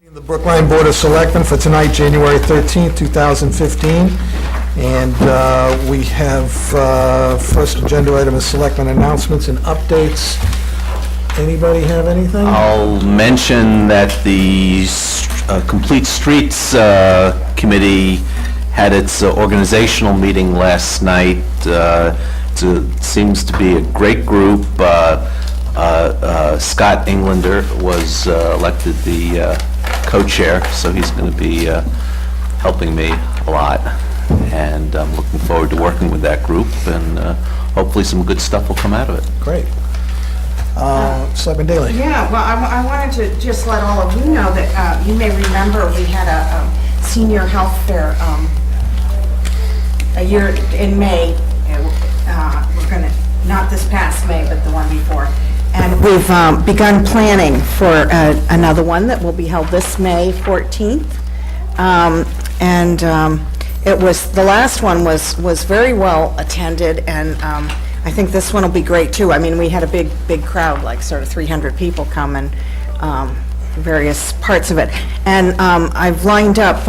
The Brookline Board of Selectmen for tonight, January 13th, 2015. And we have first agenda item is Selectmen announcements and updates. Anybody have anything? I'll mention that the Complete Streets Committee had its organizational meeting last night. It seems to be a great group. Scott Englander was elected the co-chair, so he's going to be helping me a lot, and I'm looking forward to working with that group, and hopefully some good stuff will come out of it. Great. Selectman Daley. Yeah, well, I wanted to just let all of you know that you may remember we had a senior health fair a year in May. We're going to, not this past May, but the one before. And we've begun planning for another one that will be held this May 14th. It was, the last one was very well attended, and I think this one will be great too. I mean, we had a big crowd, like sort of 300 people come, and various parts of it. And I've lined up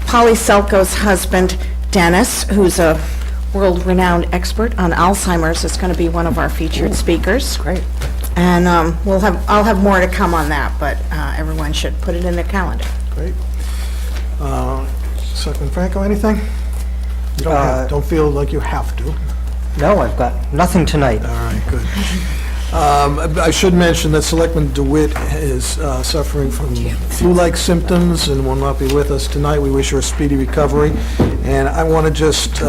Polly Selko's husband, Dennis, who's a world-renowned expert on Alzheimer's, is going to be one of our featured speakers. Great. And I'll have more to come on that, but everyone should put it in their calendar. Great. Selectman Franco, anything? You don't feel like you have to. No, I've got nothing tonight. All right, good. I should mention that Selectman DeWitt is suffering from flu-like symptoms and will not be with us tonight. We wish her a speedy recovery. And I want to just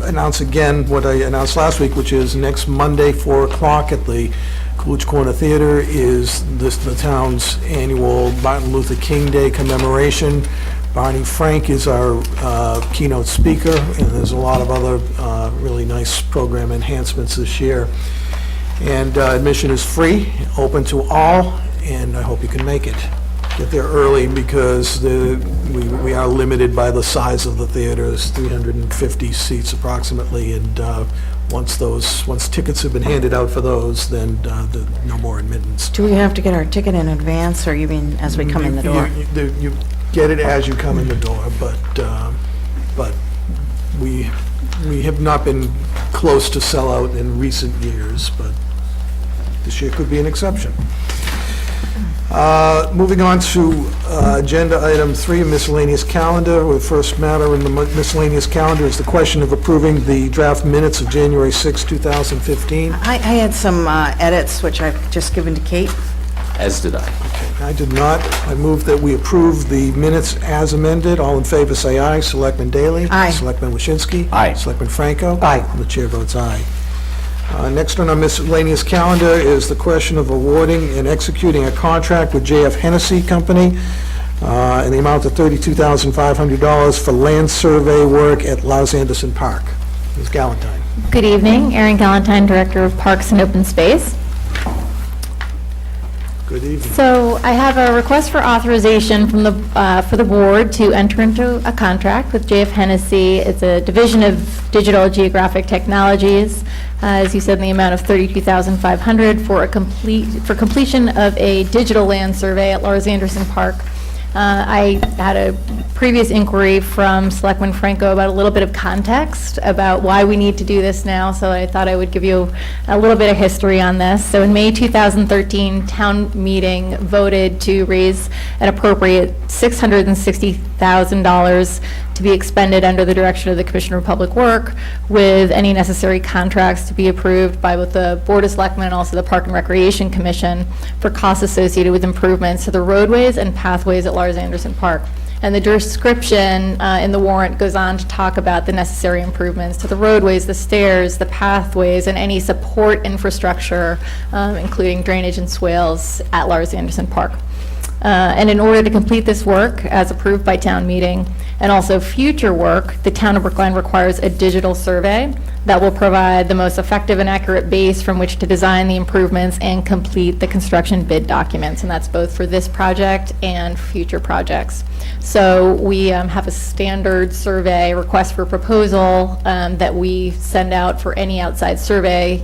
announce again what I announced last week, which is next Monday, 4 o'clock at the Coolidge Corner Theater is the town's annual Martin Luther King Day commemoration. Barney Frank is our keynote speaker, and there's a lot of other really nice program enhancements this year. And admission is free, open to all, and I hope you can make it. Get there early because we are limited by the size of the theaters, 350 seats approximately, and once tickets have been handed out for those, then no more admittance. Do we have to get our ticket in advance, or you mean as we come in the door? You get it as you come in the door, but we have not been close to sell out in recent years, but this year could be an exception. Moving on to agenda item 3, miscellaneous calendar. The first matter in the miscellaneous calendar is the question of approving the draft minutes of January 6, 2015. I had some edits, which I've just given to Kate. As did I. Okay, I did not. I move that we approve the minutes as amended. All in favor say aye. Selectman Daley? Aye. Selectman Waschinsky? Aye. Selectman Franco? Aye. And the chair votes aye. Next on our miscellaneous calendar is the question of awarding and executing a contract with J.F. Hennessy Company in the amount of $32,500 for land survey work at Lars Anderson Park. Ms. Galantine. Good evening, Erin Galantine, Director of Parks and Open Space. Good evening. So I have a request for authorization from for the board to enter into a contract with JF Hennessy. It's a division of Digital Geographic Technologies, as you said, in the amount of $32,500 for completion of a digital land survey at Lars Anderson Park. I had a previous inquiry from Selectman Franco about a little bit of context about why we need to do this now, so I thought I would give you a little bit of history on this. So in May 2013, town meeting voted to raise and appropriate $660,000 to be expended under the direction of the Commissioner of Public Work, with any necessary contracts to be approved by both the Board of Selectmen and also the Park and Recreation Commission for costs associated with improvements to the roadways and pathways at Lars Anderson Park. And the description in the warrant goes on to talk about the necessary improvements to the roadways, the stairs, the pathways, and any support infrastructure, including drainage and swales at Lars Anderson Park. And in order to complete this work, as approved by town meeting, and also future work, the town of Brookline requires a digital survey that will provide the most effective and accurate base from which to design the improvements and complete the construction bid documents. And that's both for this project and future projects. So we have a standard survey request for proposal that we send out for any outside survey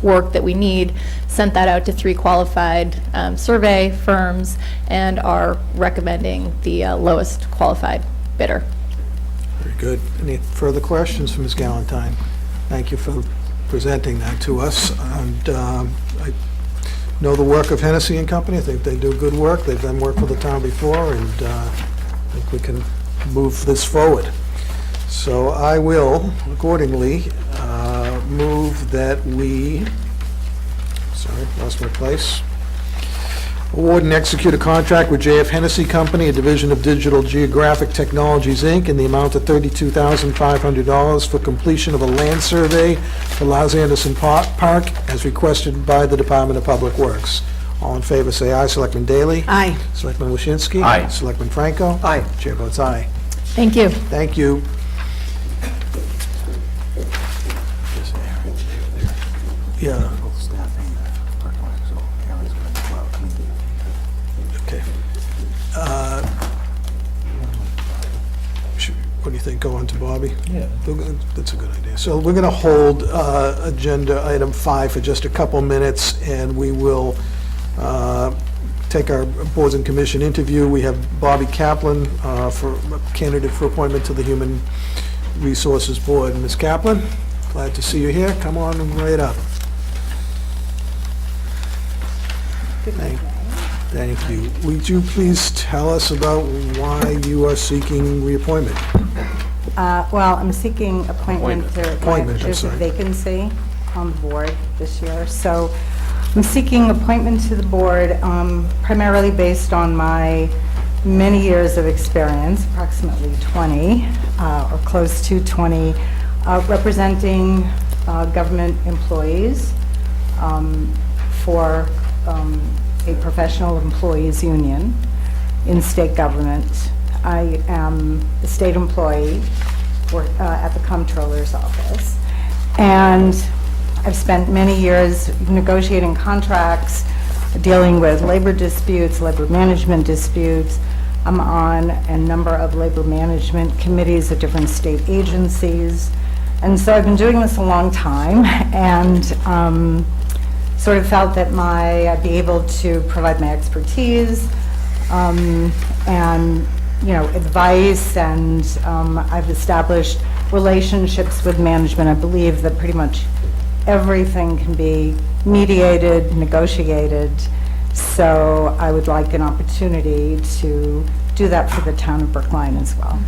work that we need, sent that out to 3 qualified survey firms, and are recommending the lowest qualified bidder. Very good. Any further questions for Ms. Galantine? Thank you for presenting that to us. And I know the work of Hennessy and Company. I think they do good work. They've done work for the town before, and I think we can move this forward. So I will accordingly move that we, sorry, lost my place. Award and execute a contract with J.F. Hennessy Company, a division of Digital Geographic Technologies, Inc., in the amount of $32,500 for completion of a land survey for Los Anderson Park, as requested by the Department of Public Works. All in favor, say aye. Selectman Daley? Aye. Selectman Waschinsky? Aye. Selectman Franco? Aye. Chair votes aye. Thank you. Thank you. Yeah. Okay. What do you think, go on to Bobby? Yeah. That's a good idea. So we're going to hold agenda item 5 for just a couple minutes, and we will take our boards and commission interview. We have Bobby Kaplan, for candidate for appointment to the Human Resources Board. Ms. Kaplan, glad to see you here. Come on right up. Thank you. Would you please tell us about why you are seeking reappointment? Well, I'm seeking appointment. Appointment, I'm There's a sorry. vacancy on the board this year. So I'm seeking appointment to the board primarily based on my many years of experience, approximately 20, or close to 20, representing government employees for a professional employees union in state government. I am a state employee at the comptroller's office, and I've spent many years negotiating contracts, dealing with labor disputes, labor management disputes. I'm on a number of labor management committees at different state agencies, and so I've been doing this a long time, and sort of felt that I'd be able to provide my expertise and advice, and I've established relationships with management. I believe that pretty much everything can be mediated, negotiated, so I would like an opportunity to do that for the town of Brookline as well.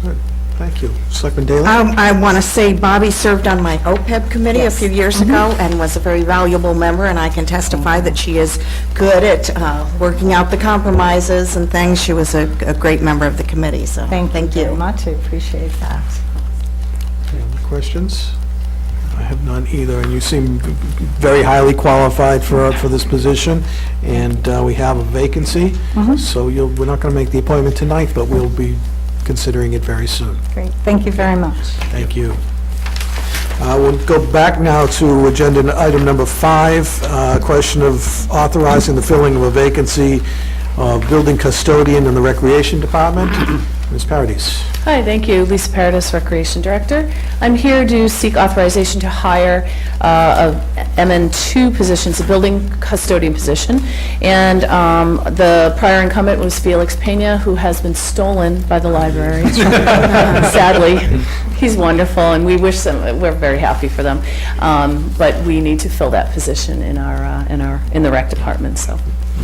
Good, thank you. Selectman Daley? I want to say Bobby served on my OPEB committee a Yes. few years ago and was a very valuable member, and I can testify that she is good at working out the compromises and things. She was a great member of the committee, so Thank you very much. I appreciate that. Any other questions? I have none either, and you seem very highly qualified for this position, and we have a vacancy, so we're not going to make the appointment tonight, but we'll be considering it very soon. Great. Thank you very much. Thank you. We'll go back now to agenda item number 5, question of authorizing the filling of a vacancy of building custodian in the Recreation Department. Ms. Paradis. Hi, thank you. Lisa Paradis, Recreation Director. I'm here to seek authorization to hire a MN2 position, it's a building custodian position, and the prior incumbent was Felix Pena, who has been stolen by the library, sadly. He's wonderful, and we wish them, we're very happy for them, but we need to fill that position in the rec department, so.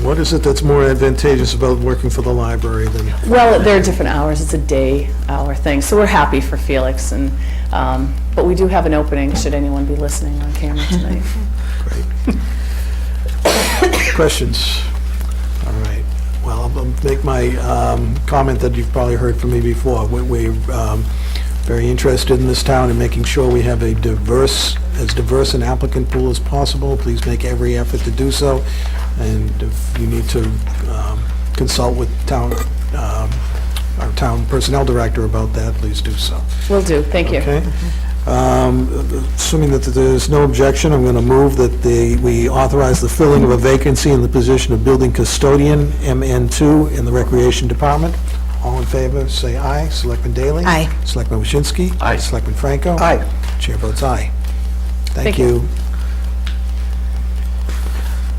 What is it that's more advantageous about working for the library than... Well, there are different hours. It's a day-hour thing, so we're happy for Felix, and but we do have an opening, should anyone be listening on camera tonight. Great. Questions? All right. Well, I'll make my comment that you've probably heard from me before. We're very interested in this town and making sure we have as diverse an applicant pool as possible. Please make every effort to do so. And if you need to consult with our town personnel director about that, please do so. Will do. Thank you. Okay? Assuming that there's no objection, I'm going to move that we authorize the filling of a vacancy in the position of building custodian, MN2, in the Recreation Department. All in favor, say aye. Selectman Daley? Aye. Selectman Waschinsky? Aye. Selectman Franco? Aye. Chair votes aye. Thank Thank you. you.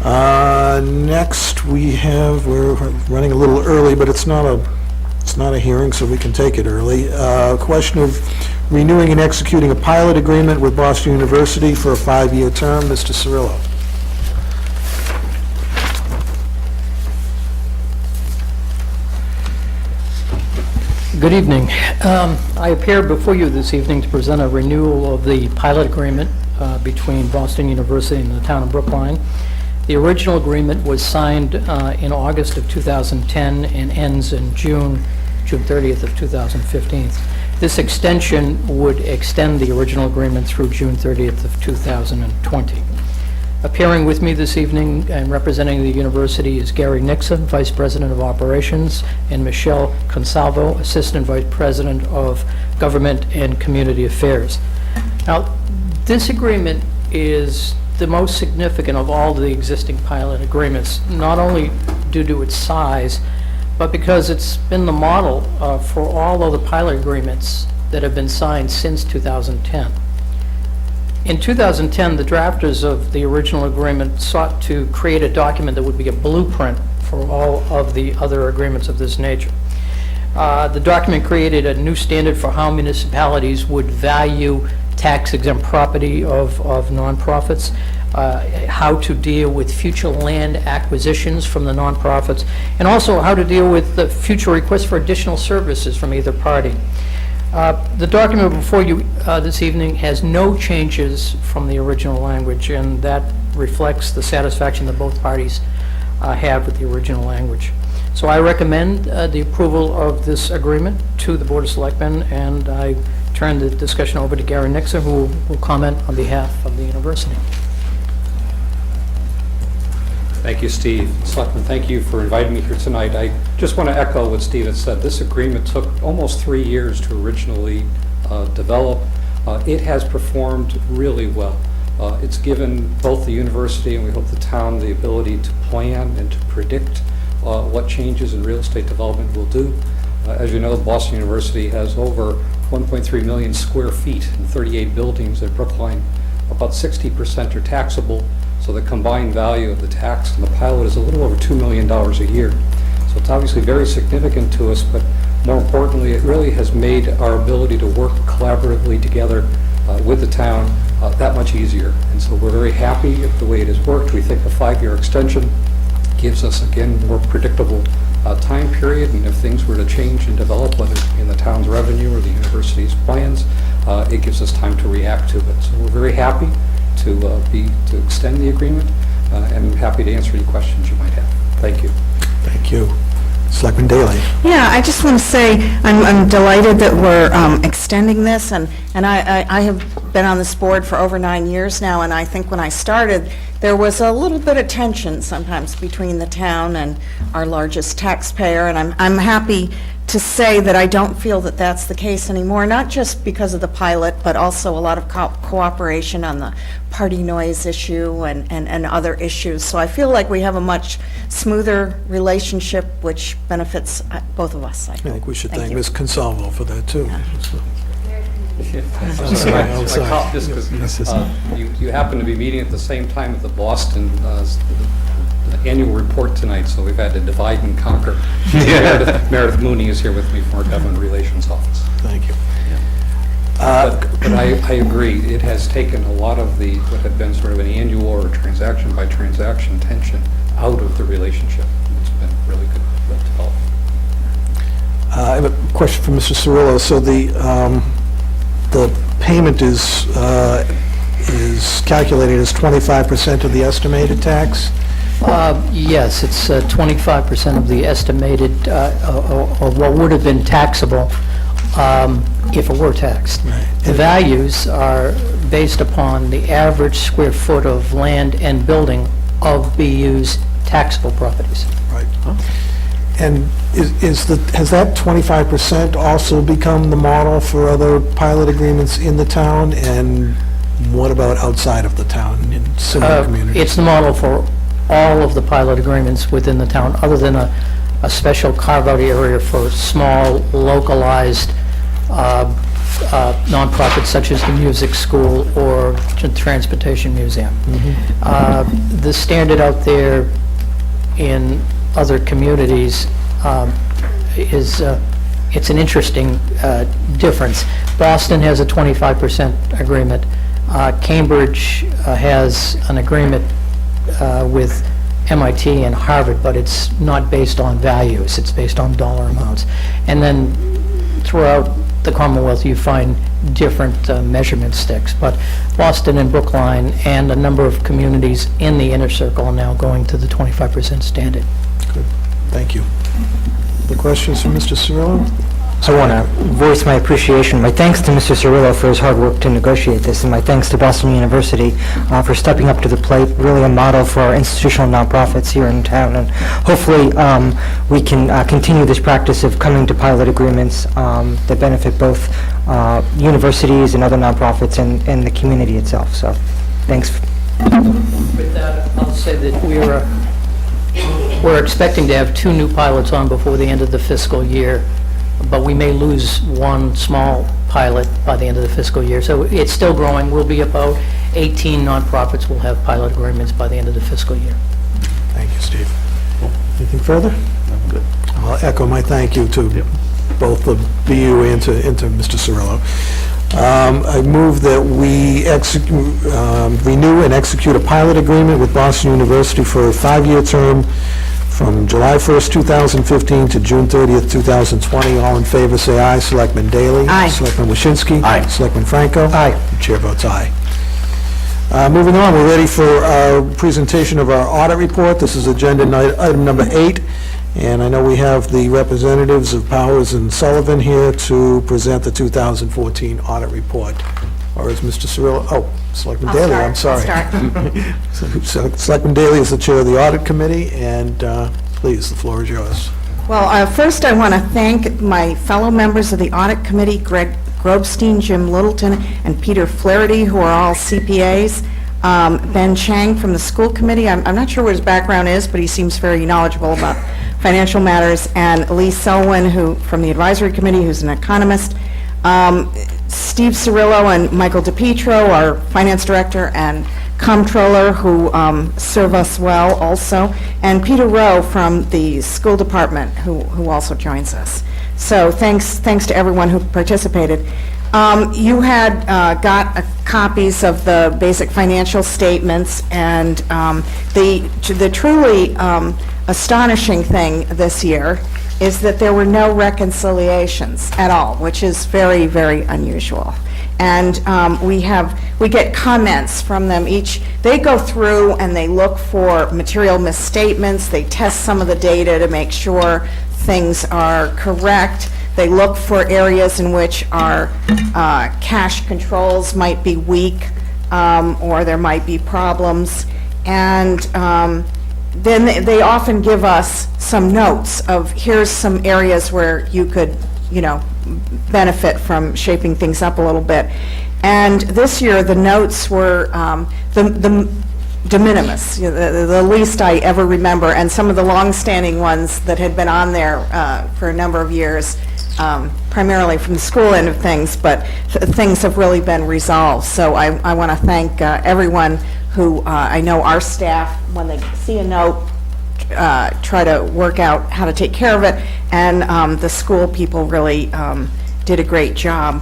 Next, we're running a little early, but it's not a hearing, so we can take it early. Question of renewing and executing a pilot agreement with Boston University for a 5-year term. Mr. Cirillo. Good evening. I appear before you this evening to present a renewal of the pilot agreement between Boston University and the town of Brookline. The original agreement was signed in August of 2010 and ends in June 30th of 2015. This extension would extend the original agreement through June 30th of 2020. Appearing with me this evening and representing the university is Gary Nixon, Vice President of Operations, and Michelle Consalvo, Assistant Vice President of Government and Community Affairs. Now, this agreement is the most significant of all the existing pilot agreements, not only due to its size, but because it's been the model for all of the pilot agreements that have been signed since 2010. In 2010, the drafters of the original agreement sought to create a document that would be a blueprint for all of the other agreements of this nature. The document created a new standard for how municipalities would value tax-exempt property of nonprofits, how to deal with future land acquisitions from the nonprofits, and also how to deal with the future requests for additional services from either party. The document before you this evening has no changes from the original language, and that reflects the satisfaction that both parties have with the original language. So I recommend the approval of this agreement to the Board of Selectmen, and I turn the discussion over to Gary Nixon, who will comment on behalf of the university. Thank you, Steve. Selectman, thank you for inviting me here tonight. I just want to echo what Steve had said. This agreement took almost 3 years to originally develop. It has performed really well. It's given both the university and we hope the town the ability to plan and to predict what changes in real estate development will do. As you know, Boston University has over 1.3 million square feet and 38 buildings at Brookline. About 60% are taxable. So the combined value of the tax and the pilot is a little over $2 million a year. So it's obviously very significant to us, but more importantly, it really has made our ability to work collaboratively together with the town that much easier. And so we're very happy with the way it has worked. We think a 5-year extension gives us, again, more predictable time period, and if things were to change and develop, whether in the town's revenue or the university's plans, it gives us time to react to it. So we're very happy to extend the agreement, and I'm happy to answer any questions you might have. Thank you. Thank you. Selectman Daley. Yeah, I just want to say I'm delighted that we're extending this, and I have been on this board for over 9 years now, and I think when I started, there was a little bit of tension sometimes between the town and our largest taxpayer, and I'm happy to say that I don't feel that that's the case anymore, not just because of the pilot, but also a lot of cooperation on the party noise issue and other issues. So I feel like we have a much smoother relationship, which benefits both of us, I I think we should thank you. Ms. Consalvo for that, too. Just because you happen to be meeting at the same time at the Boston annual report tonight, so we've had to divide and conquer. Meredith Mooney is here with me from our Government Relations Office. Thank you. But I agree, it has taken a lot of what had been sort of an annual or transaction by transaction tension out of the relationship. It's been really good development. I have a question for Mr. Cirillo. So the payment is calculated as 25% of the estimated tax? Yes, it's 25% of the estimated, or what would have been taxable if it were taxed. Right. The values are based upon the average square foot of land and building of BU's taxable properties. Right. And has that 25% also become the model for other pilot agreements in the town? And what about outside of the town in similar communities? It's the model for all of the pilot agreements within the town, other than a special carve-out area for small, localized nonprofits such as the Music School or the Transportation Museum. The standard out there in other communities is, it's an interesting difference. Boston has a 25% agreement. Cambridge has an agreement with MIT and Harvard, but it's not based on values, it's based on dollar amounts. And then throughout the Commonwealth, you find different measurement sticks, but Boston and Brookline and a number of communities in the inner circle are now going to the 25% standard. Good. Thank you. The questions from Mr. Cirillo? I want to voice my appreciation, my thanks to Mr. Cirillo for his hard work to negotiate this, and my thanks to Boston University for stepping up to the plate, really a model for our institutional nonprofits here in town. And hopefully, we can continue this practice of coming to pilot agreements that benefit both universities and other nonprofits and the community itself. So, thanks. With that, I'll say that we're expecting to have 2 new pilots on before the end of the fiscal year, but we may lose 1 small pilot by the end of the fiscal year. So it's still growing. We'll be about 18 nonprofits will have pilot agreements by the end of the fiscal year. Thank you, Steve. Anything further? Good. I'll echo my thank you to both the BU and to Mr. Cirillo. I move that we renew and execute a pilot agreement with Boston University for a 5-year term from July 1st, 2015 to June 30th, 2020. All in favor, say aye. Selectman Daley? Aye. Selectman Waschinsky? Aye. Selectman Franco? Aye. The chair votes aye. Moving on, we're ready for our presentation of our audit report. This is agenda item number 8, and I know we have the representatives of Powers and Sullivan here to present the 2014 audit report. Or is Mr. Cirillo, Selectman Daley, I'm sorry. Selectman Daley is the chair of the audit committee, and please, the floor is yours. Well, first I want to thank my fellow members of the audit committee, Greg Grobstein, Jim Littleton, and Peter Flaherty, who are all CPAs. Ben Chang from the school committee, I'm not sure what his background is, but he seems very knowledgeable about financial matters, and Lee Selwyn, who from the advisory committee, who's an economist. Steve Cirillo and Michael DePietro, our finance director and comptroller, who serve us well also, and Peter Rowe from the school department, who also joins us. So thanks to everyone who participated. You had got copies of the basic financial statements, and the truly astonishing thing this year is that there were no reconciliations at all, which is very, very unusual. And we get comments from them each. They go through and they look for material misstatements. They test some of the data to make sure things are correct. They look for areas in which our cash controls might be weak, or there might be problems. And then they often give us some notes of, here's some areas where you could, benefit from shaping things up a little bit. And this year, the notes were the de minimis, the least I ever remember, and some of the long-standing ones that had been on there for a number of years, primarily from the school end of things, but things have really been resolved. So I want to thank everyone who, I know our staff, when they see a note, try to work out how to take care of it, and the school people really did a great job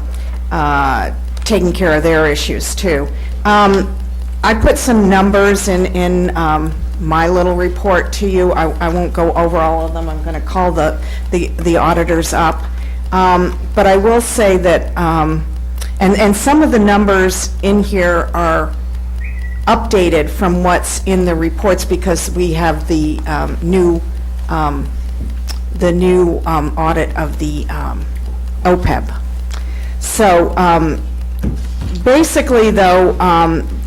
taking care of their issues too. I put some numbers in my little report to you. I won't go over all of them. I'm going to call the auditors up. But I will say that, and some of the numbers in here are updated from what's in the reports, because we have the new audit of the OPEB. So basically, though,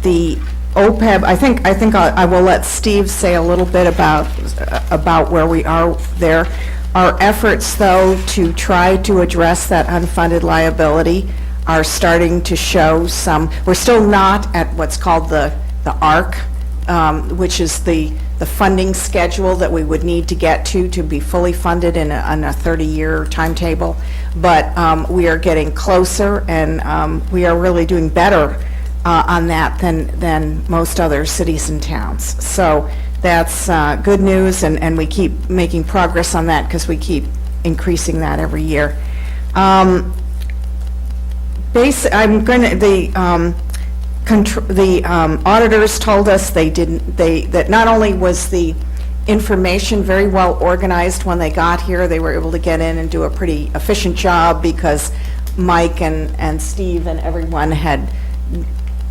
the OPEB, I think I will let Steve say a little bit about where we are there. Our efforts, though, to try to address that unfunded liability are starting to show some. We're still not at what's called the ARC, which is the the funding schedule that we would need to get to be fully funded in a 30-year timetable. But we are getting closer, and we are really doing better on that than most other cities and towns. So that's good news, and we keep making progress on that because we keep increasing that every year. I'm going to, the auditors told us that not only was the information very well organized when they got here, they were able to get in and do a pretty efficient job because Mike and Steve and everyone had,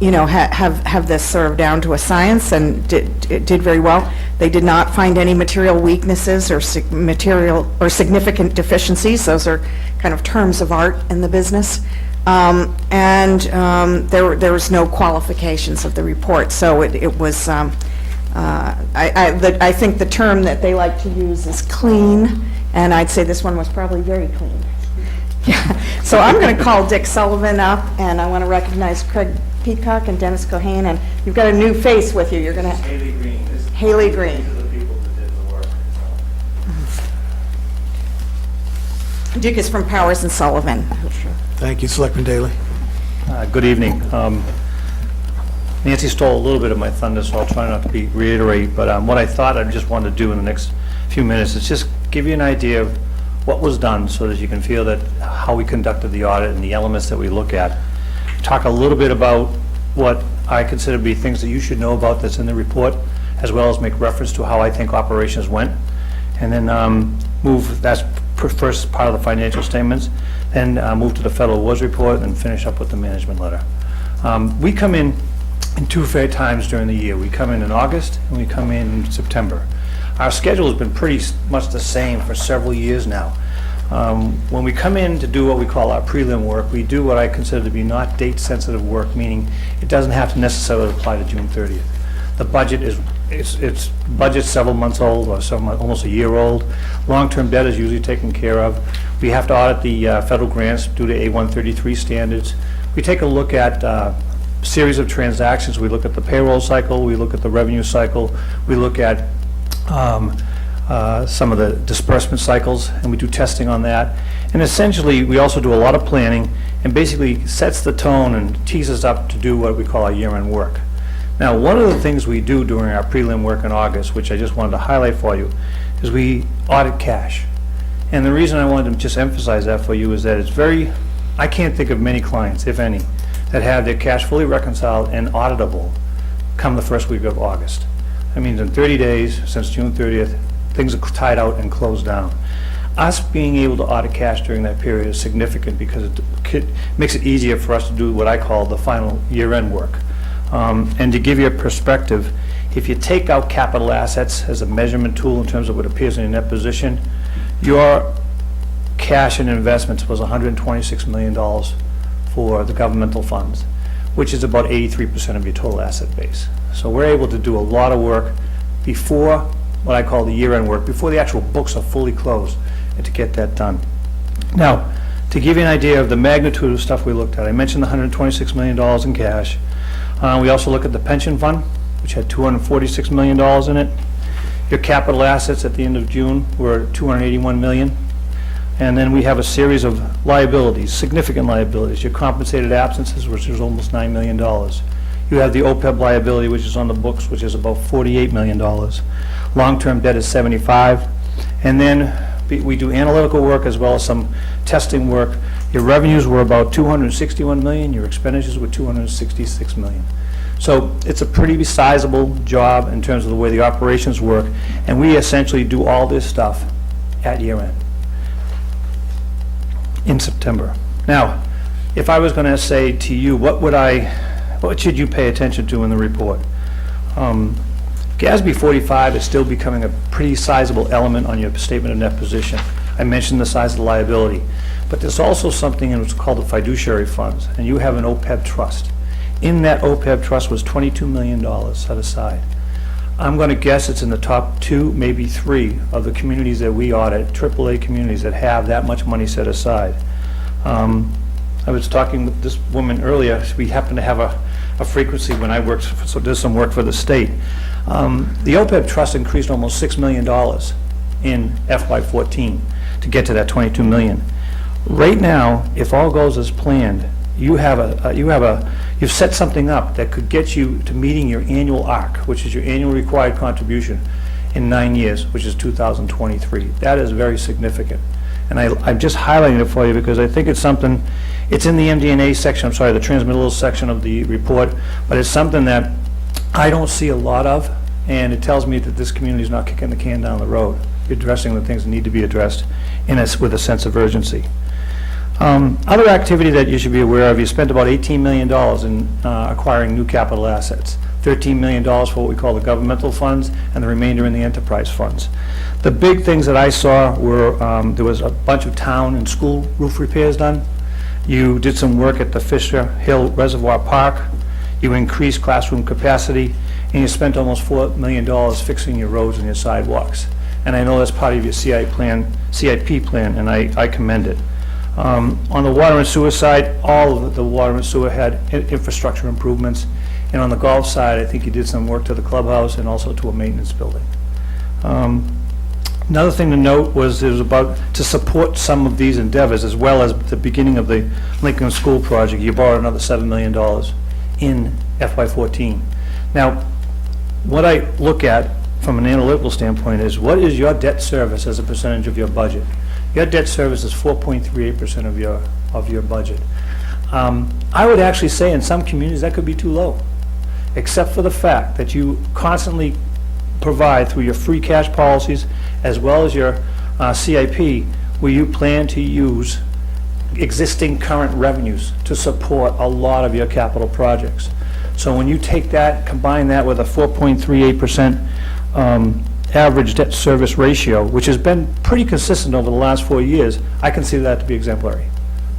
have this sort of down to a science and did very well. They did not find any material weaknesses or significant deficiencies. Those are kind of terms of art in the business. There was no qualifications of the report, so it was, I think the term that they like to use is clean, and I'd say this one was probably very clean. Yeah. So I'm going to call Dick Sullivan up, and I want to recognize Craig Peacock and Dennis Cohane, and you've got a new face with you. You're going to... Haley Green. Haley Green. These are the people that did the work. Dick is from Powers and Sullivan. Thank you, Selectman Daley. Good evening. Nancy stole a little bit of my thunder, so I'll try not to reiterate, but what I thought I just wanted to do in the next few minutes is just give you an idea of what was done so that you can feel that how we conducted the audit and the elements that we look at. Talk a little bit about what I consider to be things that you should know about that's in the report, as well as make reference to how I think operations went, and then that's first part of the financial statements, then move to the federal awards report, and finish up with the management letter. We come in two fair times during the year. We come in August, and we come in September. Our schedule has been pretty much the same for several years now. When we come in to do what we call our prelim work, we do what I consider to be not date-sensitive work, meaning it doesn't have to necessarily apply to June 30th. The budget it's budget's several months old, or almost a year old. Long-term debt is usually taken care of. We have to audit the federal grants due to A133 standards. We take a look at a series of transactions. We look at the payroll cycle, we look at the revenue cycle, we look at some of the disbursement cycles, and we do testing on that. And essentially, we also do a lot of planning, and basically sets the tone and tees us up to do what we call our year-end work. Now, one of the things we do during our prelim work in August, which I just wanted to highlight for you, is we audit cash. And the reason I wanted to just emphasize that for you is that it's I can't think of many clients, if any, that have their cash fully reconciled and auditable come the first week of August. That means in 30 days, since June 30th, things are tied out and closed down. Us being able to audit cash during that period is significant because it makes it easier for us to do what I call the final year-end work. And to give you a perspective, if you take out capital assets as a measurement tool in terms of what appears in your net position, your cash and investments was $126 million for the governmental funds, which is about 83% of your total asset base. So we're able to do a lot of work before what I call the year-end work, before the actual books are fully closed, and to get that done. Now, to give you an idea of the magnitude of stuff we looked at, I mentioned the $126 million in cash. We also look at the pension fund, which had $246 million in it. Your capital assets at the end of June were $281 million. And then we have a series of liabilities, significant liabilities. Your compensated absences, which is almost $9 million. You have the OPEB liability, which is on the books, which is about $48 million. Long-term debt is 75. And then we do analytical work as well as some testing work. Your revenues were about $261 million. Your expenditures were $266 million. So it's a pretty sizable job in terms of the way the operations work. And we essentially do all this stuff at year-end in September. Now, if I was going to say to you, what should you pay attention to in the report? GASB 45 is still becoming a pretty sizable element on your statement of net position. I mentioned the size of the liability, but there's also something in what's called the fiduciary funds, and you have an OPEB trust. In that OPEB trust was $22 million set aside. I'm going to guess it's in the top 2, maybe 3 of the communities that we audit, AAA communities that have that much money set aside. I was talking with this woman earlier. We happen to have a a frequency when I worked, did some work for the state. The OPEB trust increased almost $6 million in FY14 to get to that 22 million. Right now, if all goes as planned, you've set something up that could get you to meeting your annual ARC, which is your annual required contribution, in 9 years, which is 2023. That is very significant. And I'm just highlighting it for you because I think it's something, it's in the MD&A section, I'm sorry, the transmittal section of the report, but it's something that I don't see a lot of, and it tells me that this community is not kicking the can down the road. You're addressing the things that need to be addressed with a sense of urgency. Other activity that you should be aware of, you spent about $18 million in acquiring new capital assets. $13 million for what we call the governmental funds, and the remainder in the enterprise funds. The big things that I saw were, there was a bunch of town and school roof repairs done. You did some work at the Fisher Hill Reservoir Park. You increased classroom capacity, and you spent almost $4 million fixing your roads and your sidewalks. And I know that's part of your CIP plan, and I commend it. On the water and sewer side, all of the water and sewer had infrastructure improvements. And on the golf side, I think you did some work to the clubhouse and also to a maintenance building. Another thing to note was it was about to support some of these endeavors, as well as the beginning of the Lincoln School project. You borrowed another $7 million in FY14. Now, what I look at from an analytical standpoint is, what is your debt service as a percentage of your budget? Your debt service is 4.38% of your budget. I would actually say in some communities that could be too low, except for the fact that you constantly provide through your free cash policies as well as your CIP, where you plan to use existing current revenues to support a lot of your capital projects. So when you take that, combine that with a 4.38% average debt service ratio, which has been pretty consistent over the last 4 years, I consider that to be exemplary.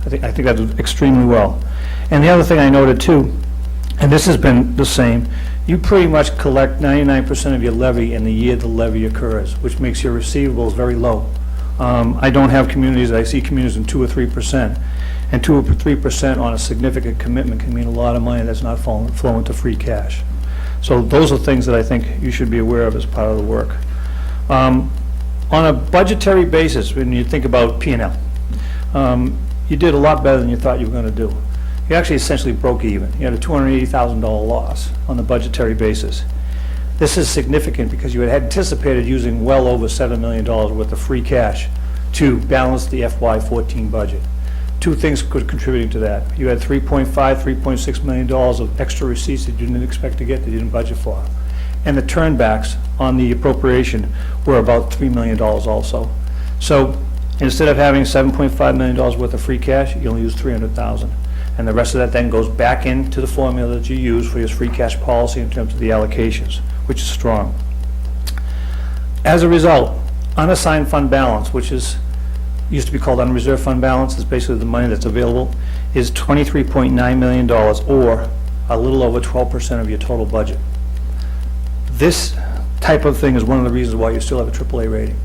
I think that's extremely well. And the other thing I noted too, and this has been the same, you pretty much collect 99% of your levy in the year the levy occurs, which makes your receivables very low. I don't have communities, I see communities in 2 or 3%, and 2 or 3% on a significant commitment can mean a lot of money that's not flowing to free cash. So those are things that I think you should be aware of as part of the work. On a budgetary basis, when you think about P&L, you did a lot better than you thought you were going to do. You actually essentially broke even. You had a $280,000 loss on the budgetary basis. This is significant because you had anticipated using well over $7 million worth of free cash to balance the FY14 budget. Two things could contribute to that. You had $3.6 million of extra receipts that you didn't expect to get, that you didn't budget for. And the turnbacks on the appropriation were about $3 million also. So instead of having $7.5 million worth of free cash, you only use $300,000. And the rest of that then goes back into the formula that you use for your free cash policy in terms of the allocations, which is strong. As a result, unassigned fund balance, which used to be called unreserved fund balance, is basically the money that's available, is $23.9 million, or a little over 12% of your total budget. This type of thing is one of the reasons why you still have a AAA rating.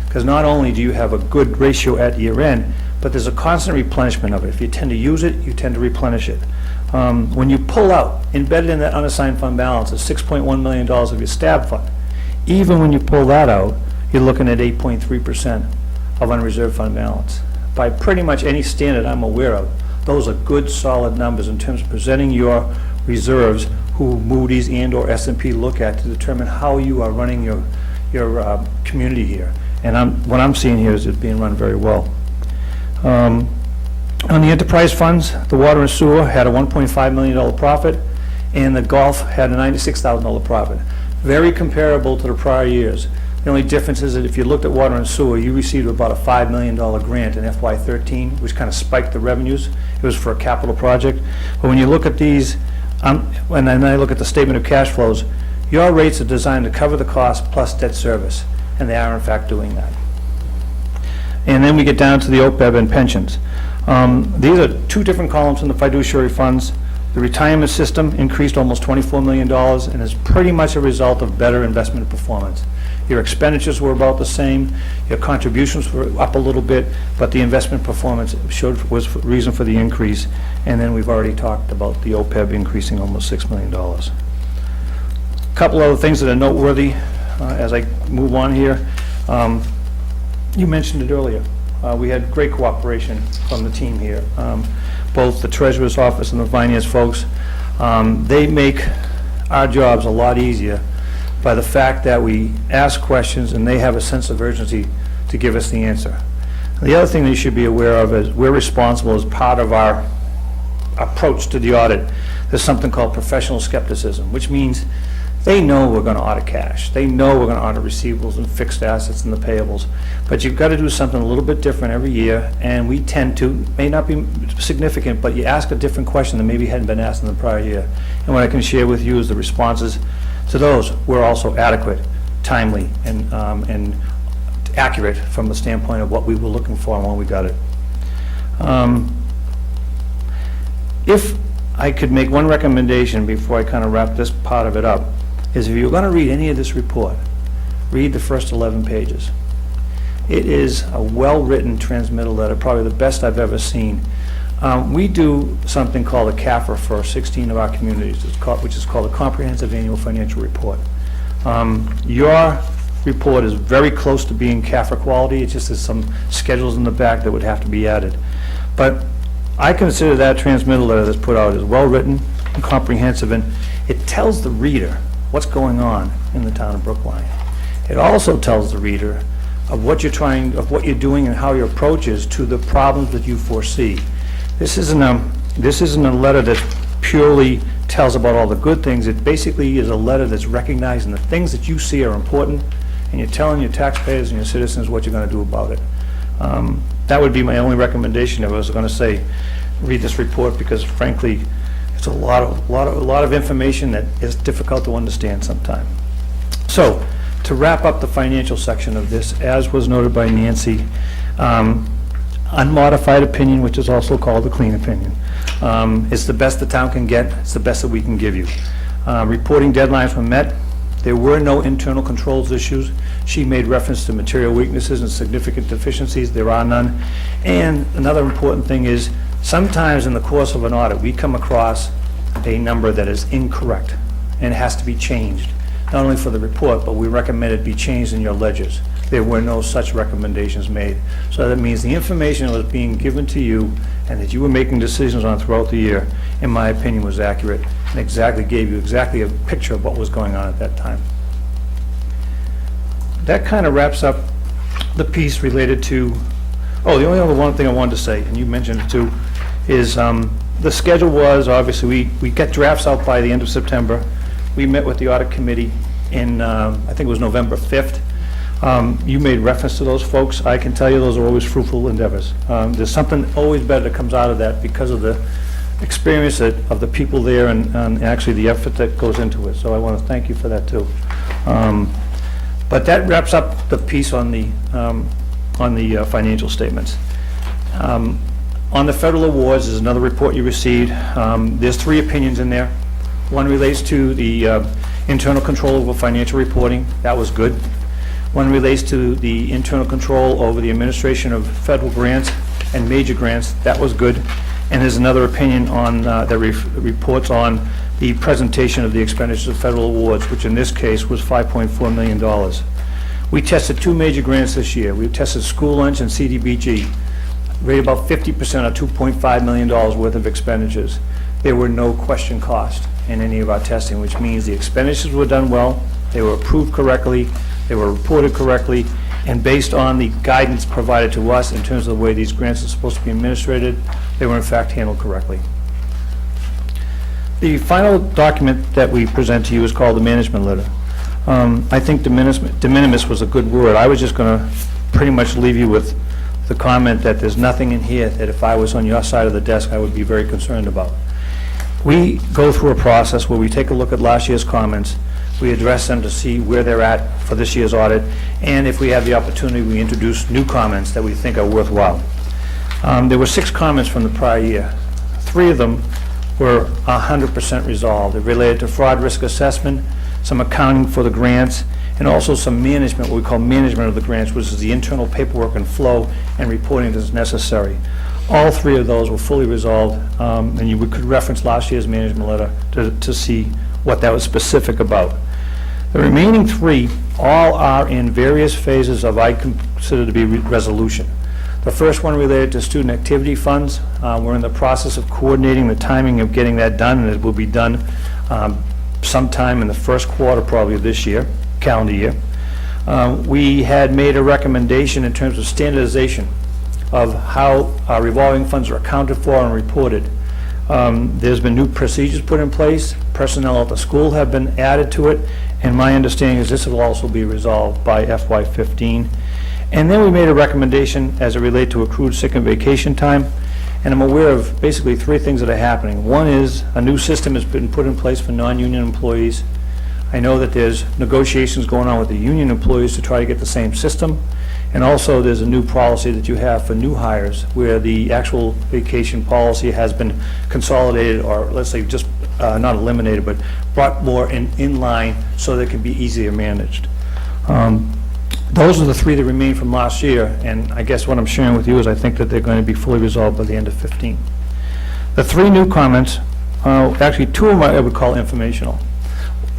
Because not only do you have a good ratio at year end, but there's a constant replenishment of it. If you tend to use it, you tend to replenish it. When you pull out, embedded in that unassigned fund balance is $6.1 million of your STAB fund. Even when you pull that out, you're looking at 8.3% of unreserved fund balance. By pretty much any standard I'm aware of, those are good, solid numbers in terms of presenting your reserves, who Moody's and or S&P look at to determine how you are running your community here. And what I'm seeing here is it being run very well. On the enterprise funds, the water and sewer had a $1.5 million profit, and the golf had a $96,000 profit. Very comparable to the prior years. The only difference is that if you looked at water and sewer, you received about a $5 million grant in FY13, which kind of spiked the revenues. It was for a capital project. But when you look at these, and then I look at the statement of cash flows, your rates are designed to cover the cost plus debt service, and they are in fact doing that. And then we get down to the OPEB and pensions. These are two different columns in the fiduciary funds. The retirement system increased almost $24 million and is pretty much a result of better investment performance. Your expenditures were about the same, your contributions were up a little bit, but the investment performance was reason for the increase. And then we've already talked about the OPEB increasing almost $6 million. Couple other things that are noteworthy as I move on here. You mentioned it earlier. We had great cooperation from the team here, both the treasurer's office and the finance folks. They make our jobs a lot easier by the fact that we ask questions and they have a sense of urgency to give us the answer. The other thing that you should be aware of is we're responsible as part of our approach to the audit. There's something called professional skepticism, which means they know we're going to audit cash. They know we're going to audit receivables and fixed assets and the payables. But you've got to do something a little bit different every year, and we tend to, may not be significant, but you ask a different question that maybe hadn't been asked in the prior year. And what I can share with you is the responses to those were also adequate, timely, and accurate from the standpoint of what we were looking for and when we got it. If I could make one recommendation before I kind of wrap this part of it up, is if you're going to read any of this report, read the first 11 pages. It is a well-written transmittal letter, probably the best I've ever seen. We do something called a CAFR for 16 of our communities, which is called a Comprehensive Annual Financial Report. Your report is very close to being CAFR quality. It's just there's some schedules in the back that would have to be added. But I consider that transmittal letter that's put out as well-written and comprehensive, and it tells the reader what's going on in the town of Brookline. It also tells the reader of what you're doing and how your approach is to the problems that you foresee. This isn't a letter that purely tells about all the good things. It basically is a letter that's recognizing the things that you see are important, and you're telling your taxpayers and your citizens what you're going to do about it. That would be my only recommendation if I was going to say, read this report, because frankly, it's a lot of information that is difficult to understand sometimes. So, to wrap up the financial section of this, as was noted by Nancy, unmodified opinion, which is also called a clean opinion. It's the best the town can get. It's the best that we can give you. Reporting deadlines were met. There were no internal controls issues. She made reference to material weaknesses and significant deficiencies. There are none. And another important thing is, sometimes in the course of an audit, we come across a number that is incorrect and has to be changed, not only for the report, but we recommend it be changed in your ledgers. There were no such recommendations made. So that means the information that was being given to you and that you were making decisions on throughout the year, in my opinion, was accurate and gave you a picture of what was going on at that time. That kind of wraps up the piece related to, the only other one thing I wanted to say, and you mentioned it too, is the schedule was, obviously, we get drafts out by the end of September. We met with the audit committee in, I think it was November 5th. You made reference to those folks. I can tell you those are always fruitful endeavors. There's something always better that comes out of that because of the experience of the people there and actually the effort that goes into it. So I want to thank you for that too. But that wraps up the piece on the financial statements. On the federal awards, there's another report you received. There's 3 opinions in there. One relates to the internal control over financial reporting. That was good. One relates to the internal control over the administration of federal grants and major grants. That was good. And there's another opinion on that reports on the presentation of the expenditures of federal awards, which in this case was $5.4 million. We tested 2 major grants this year. We tested school lunch and CDBG, rated about 50% or $2.5 million worth of expenditures. There were no question cost in any of our testing, which means the expenditures were done well, they were approved correctly, they were reported correctly, and based on the guidance provided to us in terms of the way these grants are supposed to be administrated, they were in fact handled correctly. The final document that we present to you is called the management letter. I think de minimis was a good word. I was just going to pretty much leave you with the comment that there's nothing in here that if I was on your side of the desk, I would be very concerned about. We go through a process where we take a look at last year's comments, we address them to see where they're at for this year's audit, and if we have the opportunity, we introduce new comments that we think are worthwhile. There were 6 comments from the prior year. 3 of them were 100% resolved. It related to fraud risk assessment, some accounting for the grants, and also some management, what we call management of the grants, which is the internal paperwork and flow and reporting that is necessary. All three of those were fully resolved, and you could reference last year's management letter to see what that was specific about. The remaining three all are in various phases of, I consider to be resolution. The first one related to student activity funds. We're in the process of coordinating the timing of getting that done, and it will be done sometime in the first quarter probably of this year, calendar year. We had made a recommendation in terms of standardization of how our revolving funds are accounted for and reported. There's been new procedures put in place, personnel at the school have been added to it, and my understanding is this will also be resolved by FY15. And then we made a recommendation as it relates to accrued sick and vacation time, and I'm aware of basically three things that are happening. One is a new system has been put in place for non-union employees. I know that there's negotiations going on with the union employees to try to get the same system. And also, there's a new policy that you have for new hires, where the actual vacation policy has been consolidated, or let's say just not eliminated, but brought more in line so that it can be easier managed. Those are the three that remain from last year, and I guess what I'm sharing with you is I think that they're going to be fully resolved by the end of 15. The three new comments, actually two of them I would call informational.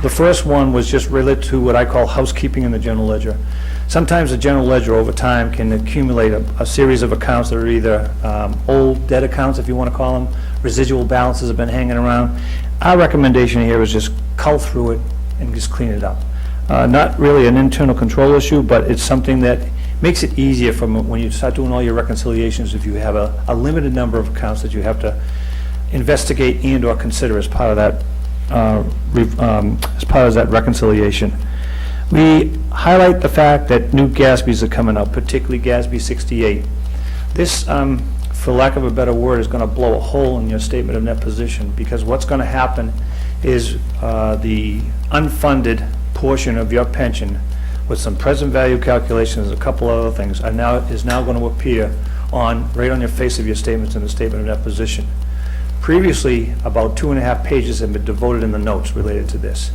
The first one was just related to what I call housekeeping in the general ledger. Sometimes the general ledger over time can accumulate a series of accounts that are either old debt accounts, if you want to call them, residual balances have been hanging around. Our recommendation here is just cull through it and just clean it up. Not really an internal control issue, but it's something that makes it easier from when you start doing all your reconciliations if you have a limited number of accounts that you have to investigate and or consider as part of that reconciliation. We highlight the fact that new GASBs are coming up, particularly GASB 68. This, for lack of a better word, is going to blow a hole in your statement of net position, because what's going to happen is the unfunded portion of your pension, with some present value calculations, a couple other things, is now going to appear right on your face of your statements in the statement of net position. Previously, about 2.5 pages have been devoted in the notes related to this.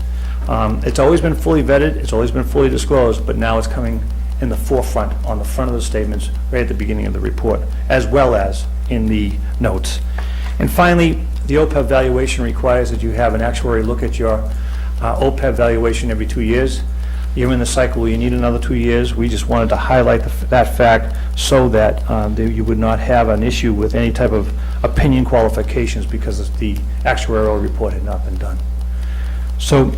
It's always been fully vetted, it's always been fully disclosed, but now it's coming in the forefront, on the front of the statements, right at the beginning of the report, as well as in the notes. And finally, the OPEB valuation requires that you have an actuary look at your OPEB valuation every 2 years. You're in the cycle where you need another 2 years. We just wanted to highlight that fact so that you would not have an issue with any type of opinion qualifications because the actuarial report had not been done. So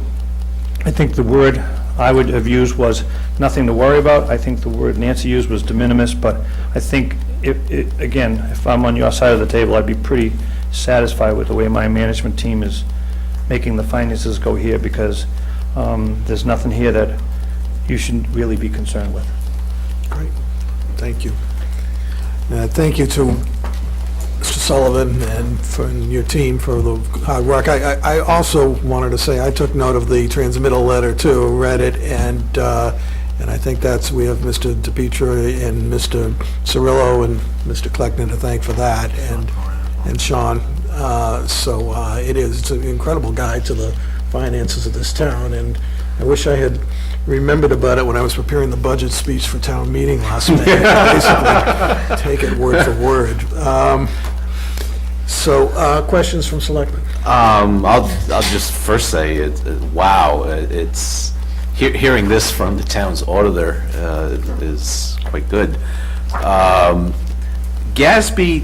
I think the word I would have used was nothing to worry about. I think the word Nancy used was de minimis, but I think, again, if I'm on your side of the table, I'd be pretty satisfied with the way my management team is making the finances go here, because there's nothing here that you shouldn't really be concerned with. Great, thank you. Thank you to Mr. Sullivan and your team for the hard work. I also wanted to say I took note of the transmittal letter too, read it, and I think we have Mr. DePietro and Mr. Cirillo and Mr. Kleckner to thank for that, and Sean. It's an incredible guide to the finances of this town, and I wish I had remembered about it when I was preparing the budget speech for town meeting last May. Basically, take it word for word. Questions from Selectmen? I'll just first say, wow, it's hearing this from the town's auditor is quite good. GASB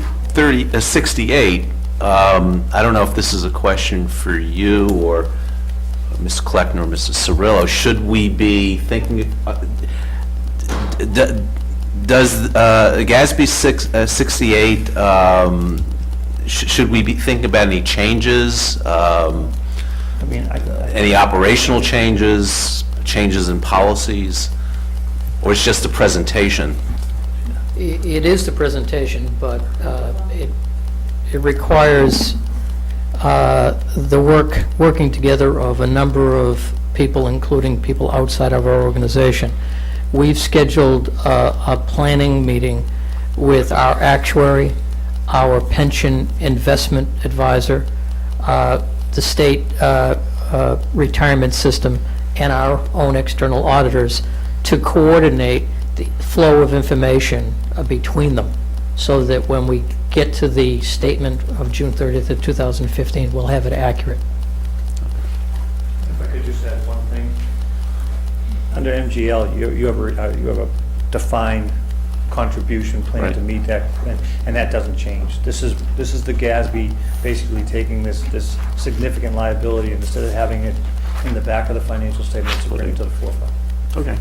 68. I don't know if this is a question for you or Ms. Kleckner or Mrs. Cirillo. Should we be thinking, does GASB 68, should we be thinking about any changes? Any operational changes in policies? Or it's just a presentation? It is the presentation, but it requires the working together of a number of people, including people outside of our organization. We've scheduled a planning meeting with our actuary, our pension investment advisor, the state retirement system, and our own external auditors to coordinate the flow of information between them, so that when we get to the statement of June 30th of 2015, we'll have it accurate. If I could just add one thing. Under MGL, you have a defined contribution plan Right. to meet that, and that doesn't change. This is the GASB basically taking this significant liability, and instead of having it in the back of the financial statements, bringing it to the forefront. Okay.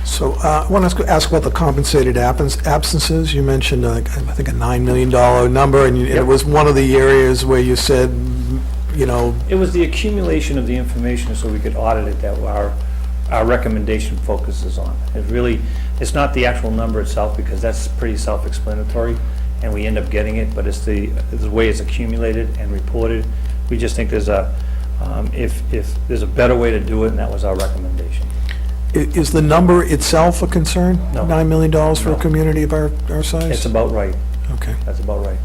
So I want to ask about the compensated absences. You mentioned, I think, a $9 million number, and it was one of the areas where you said, you know, It was the accumulation of the information so we could audit it that our recommendation focuses on. It's not the actual number itself, because that's pretty self-explanatory, and we end up getting it, but it's the way it's accumulated and reported. We just think there's if there's a better way to do it, and that was our recommendation. is the number itself a concern? No. $9 million for No. a community of our size? It's about right. Okay. That's about right.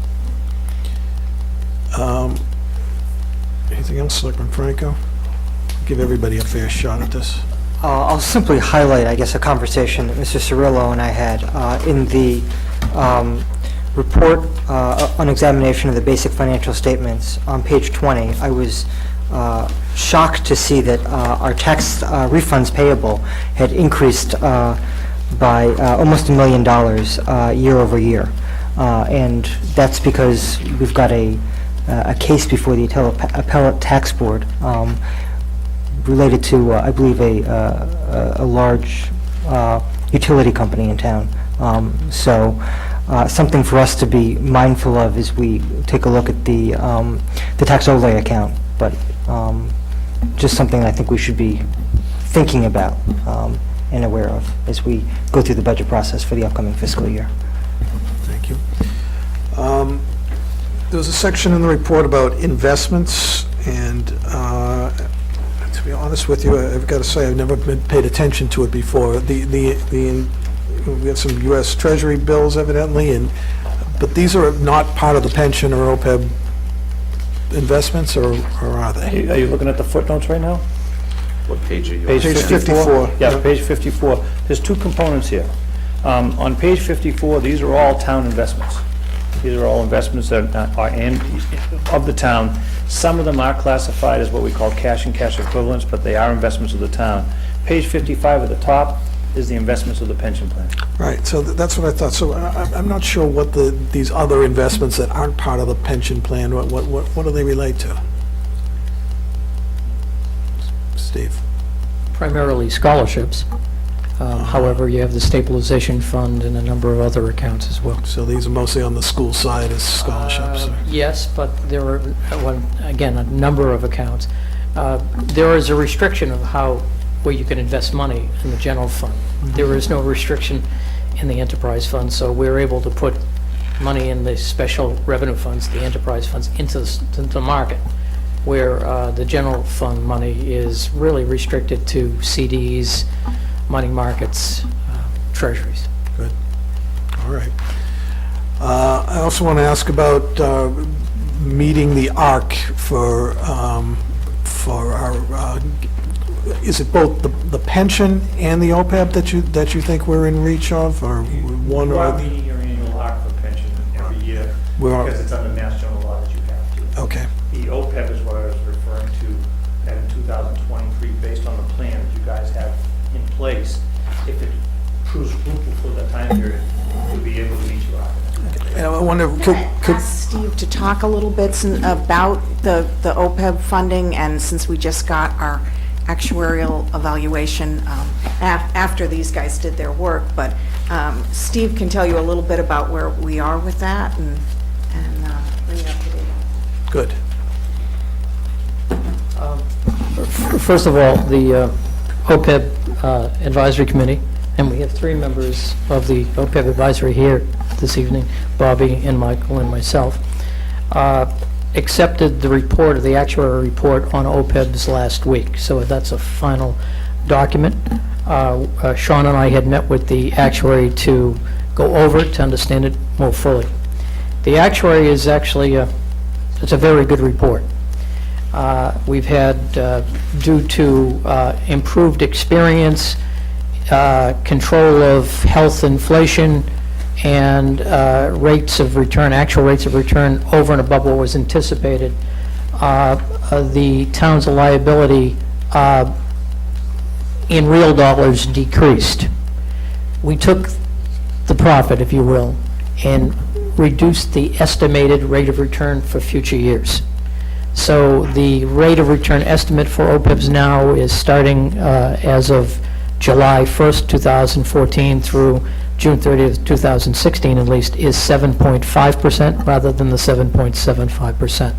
Anything else, Selectman Franco? Give everybody a fair shot at this. I'll simply highlight, I guess, a conversation that Mr. Cirillo and I had in the report on examination of the basic financial statements on page 20. I was shocked to see that our tax refunds payable had increased by almost $1 million year over year. And that's because we've got a case before the appellate tax board related to, I believe, a large utility company in town. So something for us to be mindful of as we take a look at the tax overlay account, but just something I think we should be thinking about and aware of as we go through the budget process for the upcoming fiscal year. Thank you. There was a section in the report about investments, and to be honest with you, I've got to say, I've never been paid attention to it before. We have some U.S. Treasury bills evidently, but these are not part of the pension or OPEB investments, or are they? Are you looking at the footnotes right now? What page are you on? Page Page 54? 54. Yeah, page 54. There's two components here. On page 54, these are all town investments. These are all investments that are of the town. Some of them are classified as what we call cash and cash equivalents, but they are investments of the town. Page 55 at the top is the investments of the pension plan. Right, so that's what I thought. So I'm not sure what these other investments that aren't part of the pension plan, what do they relate to? Steve? Primarily scholarships. However, you have the stabilization fund and a number of other accounts as well. So these are mostly on the school side as scholarships? or- Yes, but there are, again, a number of accounts. There is a restriction of where you can invest money in the general fund. There is no restriction in the enterprise fund, so we're able to put money in the special revenue funds, the enterprise funds, into the market, where the general fund money is really restricted to CDs, money markets, treasuries. Good, all right. I also want to ask about meeting the ARC for our, is it both the pension and the OPEB that you think we're in reach of, or one You or are the? meeting your annual ARC for pension every year, because it's under Mass General Law that you have to. Okay, The OPEB is what I was referring to, that in 2023, based on the plan that you guys have in place, if it proves fruitful for the time period, you'll be able to meet your ARC. and I wonder, Can I ask Steve to talk a little bit about the OPEB funding, and since we just got our actuarial evaluation after these guys did their work, but Steve can tell you a little bit about where we are with that and bring it up to date. good. First of all, the OPEB Advisory Committee, and we have three members of the OPEB Advisory here this evening, Bobby and Michael and myself, accepted the report, or the actuary report on OPEBs last week, so that's a final document. Sean and I had met with the actuary to go over it, to understand it more fully. The actuary is actually, it's a very good report. We've had, due to improved experience, control of health inflation, and rates of return, actual rates of return over and above what was anticipated, the town's liability in real dollars decreased. We took the profit, if you will, and reduced the estimated rate of return for future years. So the rate of return estimate for OPEBs now is starting as of July 1st, 2014 through June 30th, 2016 at least, is 7.5% rather than the 7.75%.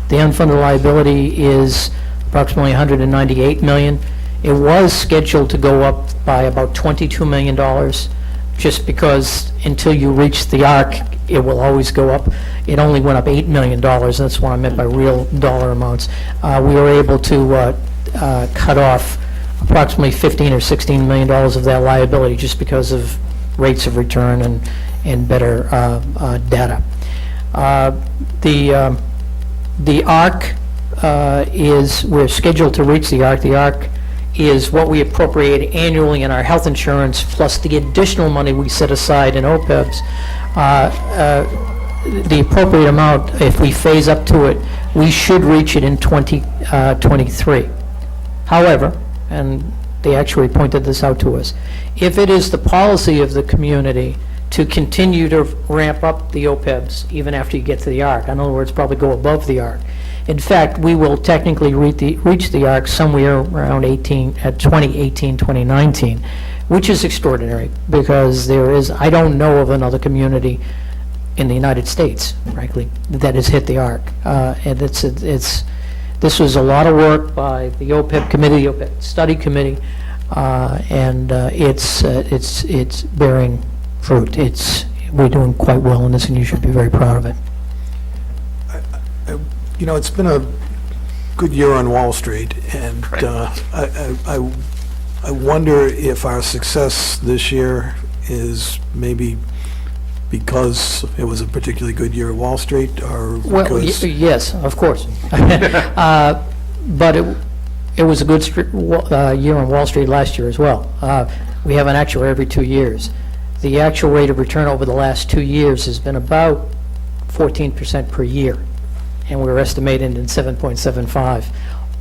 The unfunded liability is approximately $198 million. It was scheduled to go up by about $22 million, just because until you reach the arc, it will always go up. It only went up $8 million, that's what I meant by real dollar amounts. We were able to cut off approximately $15 or $16 million of that liability just because of rates of return and better data. The ARC is, we're scheduled to reach the ARC. The ARC is what we appropriate annually in our health insurance, plus the additional money we set aside in OPEBs. The appropriate amount, if we phase up to it, we should reach it in 2023. However, and the actuary pointed this out to us, if it is the policy of the community to continue to ramp up the OPEBs even after you get to the ARC, in other words, probably go above the ARC. In fact, we will technically reach the ARC somewhere around 2018, 2019, which is extraordinary, because there is, I don't know of another community in the United States, frankly, that has hit the ARC. And this was a lot of work by the OPEB committee, the OPEB study committee, and it's bearing fruit. We're doing quite well in this, and you should be very proud of it. You know, it's been a good year on Wall Street, and I wonder if our success this year is maybe because it was a particularly good year at Wall Street, or Well, because... yes, of course. But it was a good year on Wall Street last year as well. We have an actuary every 2 years. The actual rate of return over the last 2 years has been about 14% per year, and we're estimating in 7.75.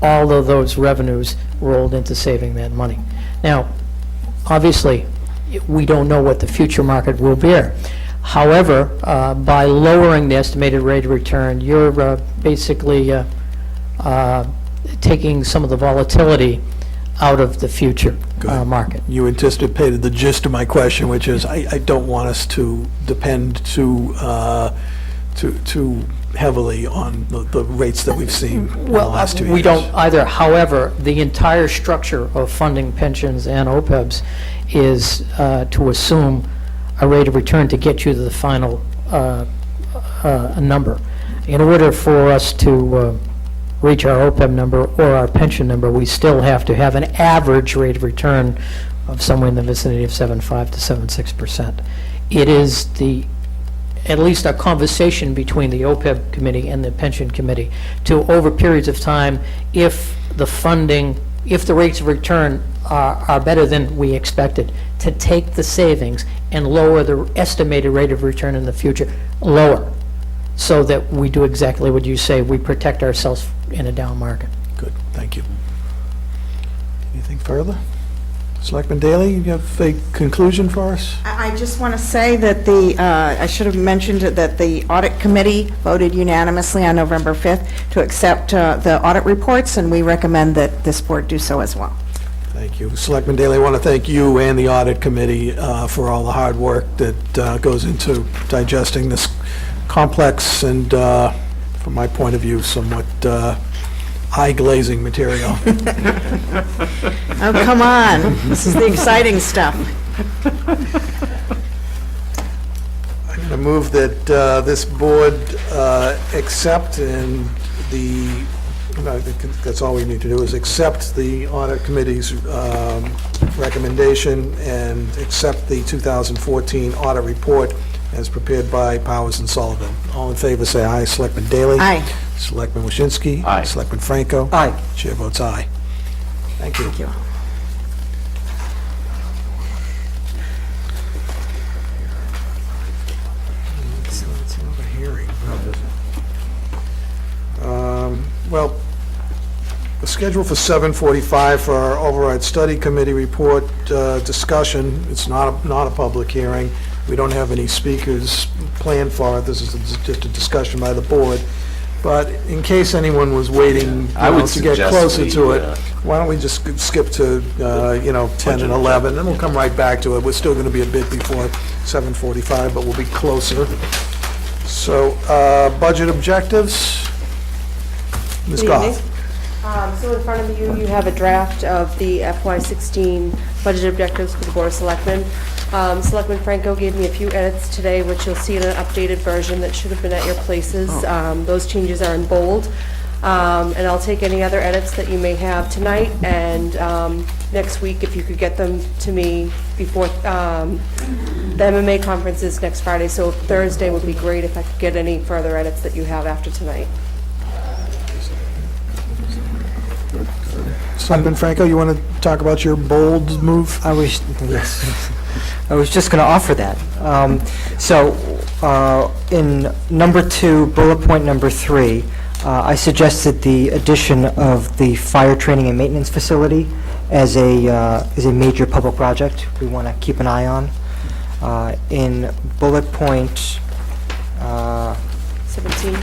All of those revenues rolled into saving that money. Now, obviously, we don't know what the future market will bear. However, by lowering the estimated rate of return, you're basically taking some of the volatility out of the future market. You anticipated the gist of my question, which is I don't want us to depend too heavily on the rates that we've seen in the last 2 years. We don't either. However, the entire structure of funding pensions and OPEBs is to assume a rate of return to get you to the final number. In order for us to reach our OPEB number or our pension number, we still have to have an average rate of return of somewhere in the vicinity of 7.5 to 7.6%. It is at least a conversation between the OPEB committee and the pension committee to, over periods of time, if the rates of return are better than we expected, to take the savings and lower the estimated rate of return in the future lower, so that we do exactly what you say, we protect ourselves in a down market. Good, thank you. Anything further? Selectman Daley, you have a conclusion for us? I just want to say that I should have mentioned that the audit committee voted unanimously on November 5th to accept the audit reports, and we recommend that this board do so as well. Thank you. Selectman Daley, I want to thank you and the audit committee for all the hard work that goes into digesting this complex and, from my point of view, somewhat eye-glazing material. Oh, come on. This is the exciting stuff. I'm going to move that this board accept, and I think that's all we need to do, is accept the audit committee's recommendation and accept the 2014 audit report as prepared by Powers and Sullivan. All in favor, say aye. Selectman Daley? Aye. Selectman Waschinsky? Aye. Selectman Franco? Aye. Chair votes aye. Thank you. Thank you. So it's another hearing. Well, the schedule for 7:45 for our override study committee report discussion. It's not a public hearing. We don't have any speakers planned for it. This is just a discussion by the board. But in case anyone was waiting, I would to get suggest closer we, to it, why don't we just skip to, 10 and 11, and we'll come right back to it. We're still going to be a bit before 7:45, but we'll be closer. So, budget objectives? Ms. Good Goff? evening. So in front of you, you have a draft of the FY16 budget objectives for the Board of Selectmen. Selectman Franco gave me a few edits today, which you'll see in an updated version that should have been at your places. Those changes are in bold. And I'll take any other edits that you may have tonight, and next week, if you could get them to me before, the MMA conference is next Friday, so Thursday would be great if I could get any further edits that you have after tonight. Selectman Franco, you want to talk about your bold move? Yes. I was just going to offer that. In number 2, bullet point number 3, I suggested the addition of the fire training and maintenance facility as a major public project we want to keep an eye on. In bullet point 17?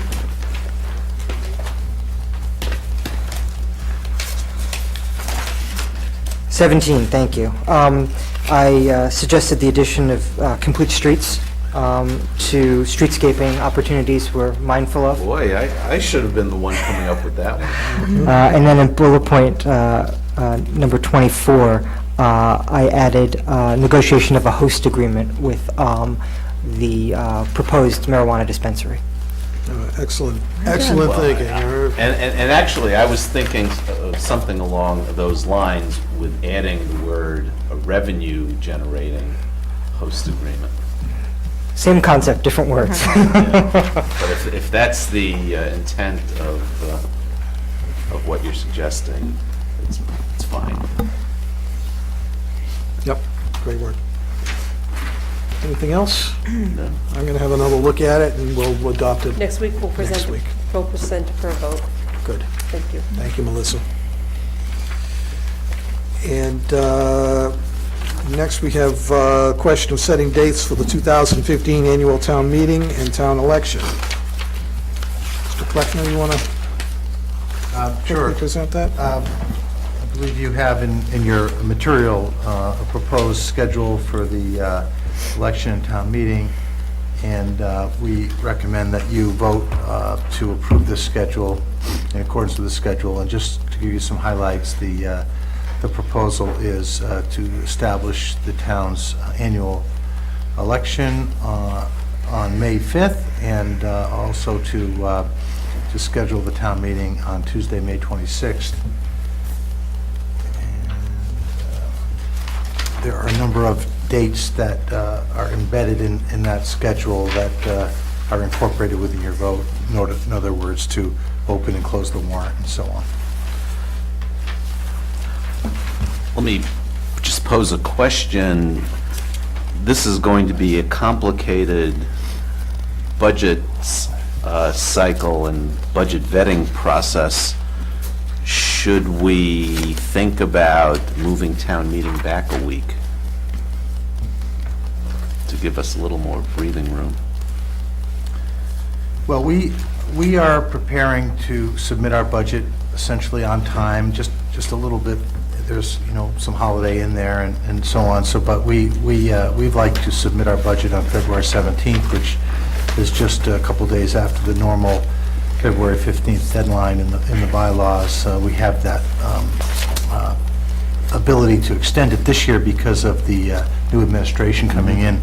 17, thank you. I suggested the addition of complete streets to streetscaping opportunities we're mindful of. Boy, I should have been the one coming up with that one. And then in bullet point number 24, I added negotiation of a host agreement with the proposed marijuana dispensary. Excellent thinking. And actually, I was thinking of something along those lines with adding the word a revenue-generating host agreement. Same concept, different words. But if that's the intent of what you're suggesting, it's fine. Yep, great work. Anything else? No. I'm going to have another look at it, and we'll adopt it. Next week, we'll present Next week. for a vote. Good. Thank you. Thank you, Melissa. And next, we have a question of setting dates for the 2015 annual town meeting and town election. Mr. Kleckner, you want to Sure. present that? I believe you have in your material a proposed schedule for the election and town meeting, and we recommend that you vote to approve this schedule in accordance with the schedule. And just to give you some highlights, the proposal is to establish the town's annual election on May 5th, and also to schedule the town meeting on Tuesday, May 26th. And there are a number of dates that are embedded in that schedule that are incorporated within your vote. In other words, to open and close the warrant and so on. Let me just pose a question. This is going to be a complicated budget cycle and budget vetting process. Should we think about moving town meeting back a week to give us a little more breathing room? Well, we are preparing to submit our budget essentially on time, just a little bit. There's, some holiday in there and so on. So, but we'd like to submit our budget on February 17th, which is just a couple days after the normal February 15th deadline in the bylaws. We have that ability to extend it this year because of the new administration coming in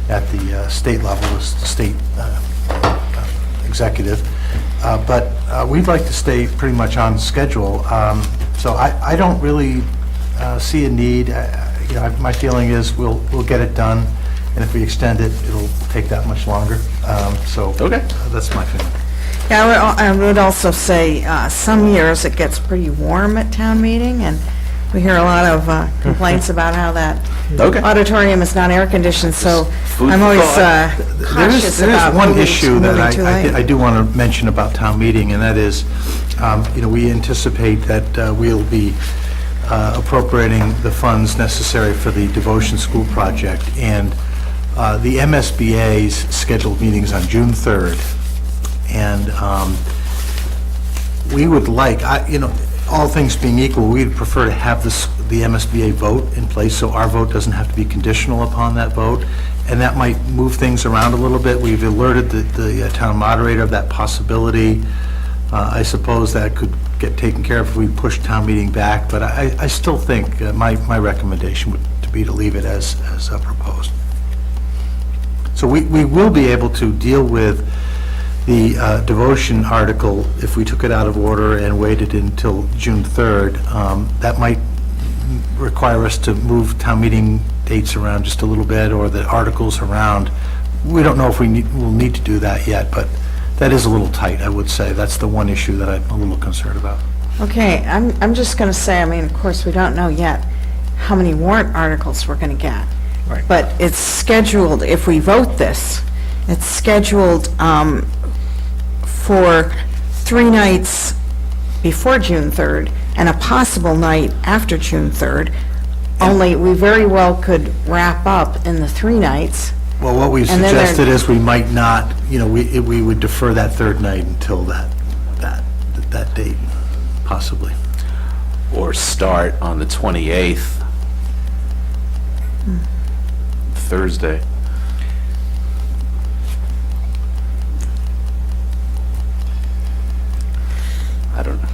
at the state level, the state executive. But we'd like to stay pretty much on schedule. So I don't really see a need. My feeling is we'll get it done and if we extend it, it'll take that much longer. So Okay. that's my feeling. Yeah, I would also say, some years it gets pretty warm at town meeting, and we hear a lot of complaints about how that Okay. auditorium is not air-conditioned, so Food I'm for always thought. cautious There about is one moving issue too that late. I do want to mention about town meeting, and that is, we anticipate that we'll be appropriating the funds necessary for the devotion school project, and the MSBA's scheduled meetings on June 3rd, and we would like, all things being equal, we'd prefer to have the MSBA vote in place, so our vote doesn't have to be conditional upon that vote, and that might move things around a little bit. We've alerted the town moderator of that possibility. I suppose that could get taken care of if we push town meeting back, but I still think my recommendation would be to leave it as proposed. So we will be able to deal with the devotion article if we took it out of order and waited until June 3rd. That might require us to move town meeting dates around just a little bit, or the articles around. We don't know if we'll need to do that yet, but that is a little tight, I would say. That's the one issue that I'm a little concerned about. Okay, I'm just going to say, of course, we don't know yet how many warrant articles we're going to get. Right. But it's scheduled, if we vote this, it's scheduled for 3 nights before June 3rd and a possible night after June 3rd, only we very well could wrap up in the 3 nighs. Well, what we've And then there- suggested is we might not, we would defer that third night until that date, possibly. Or start on the 28th, Thursday. I don't know.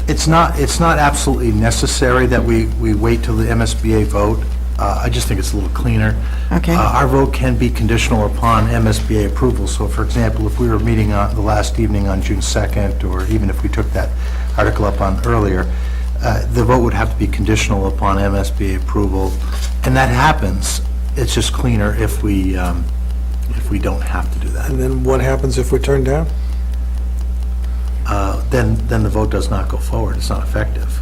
It's not absolutely necessary that we wait till the MSBA vote. I just think it's a little cleaner. Okay. Our vote can be conditional upon MSBA approval. So, for example, if we were meeting on the last evening on June 2nd, or even if we took that article up on earlier, the vote would have to be conditional upon MSBA approval. And that happens. It's just cleaner if we don't have to do that. And then what happens if we're turned down? Then the vote does not go forward. It's not effective.